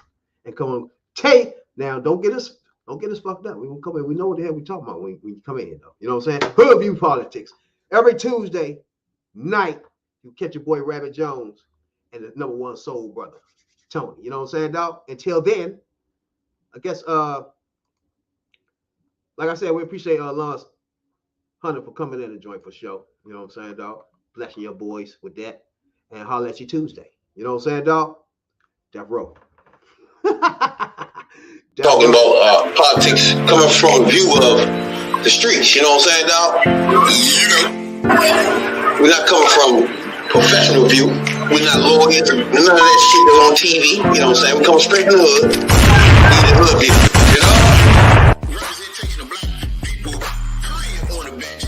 and come on. Now, don't get us fucked up. We gonna come in. We know what the hell we talking about when you come in here, though. You know what I'm saying? Hood View Politics. Every Tuesday night, you catch your boy Rabbit Jones and the #1 soul brother, Tony. You know what I'm saying, dog? Until then, I guess like I said, we appreciate Lawrence Hunter for coming in and join for show. You know what I'm saying, dog? Blessing your boys with that. And holler at you Tuesday. You know what I'm saying, dog? Death Row. Talking about politics coming from a view of the streets, you know what I'm saying, dog? We're not coming from professional view. We're not lawyers, none of that shit that's on TV, you know what I'm saying? We come straight from the hood. We the hood view.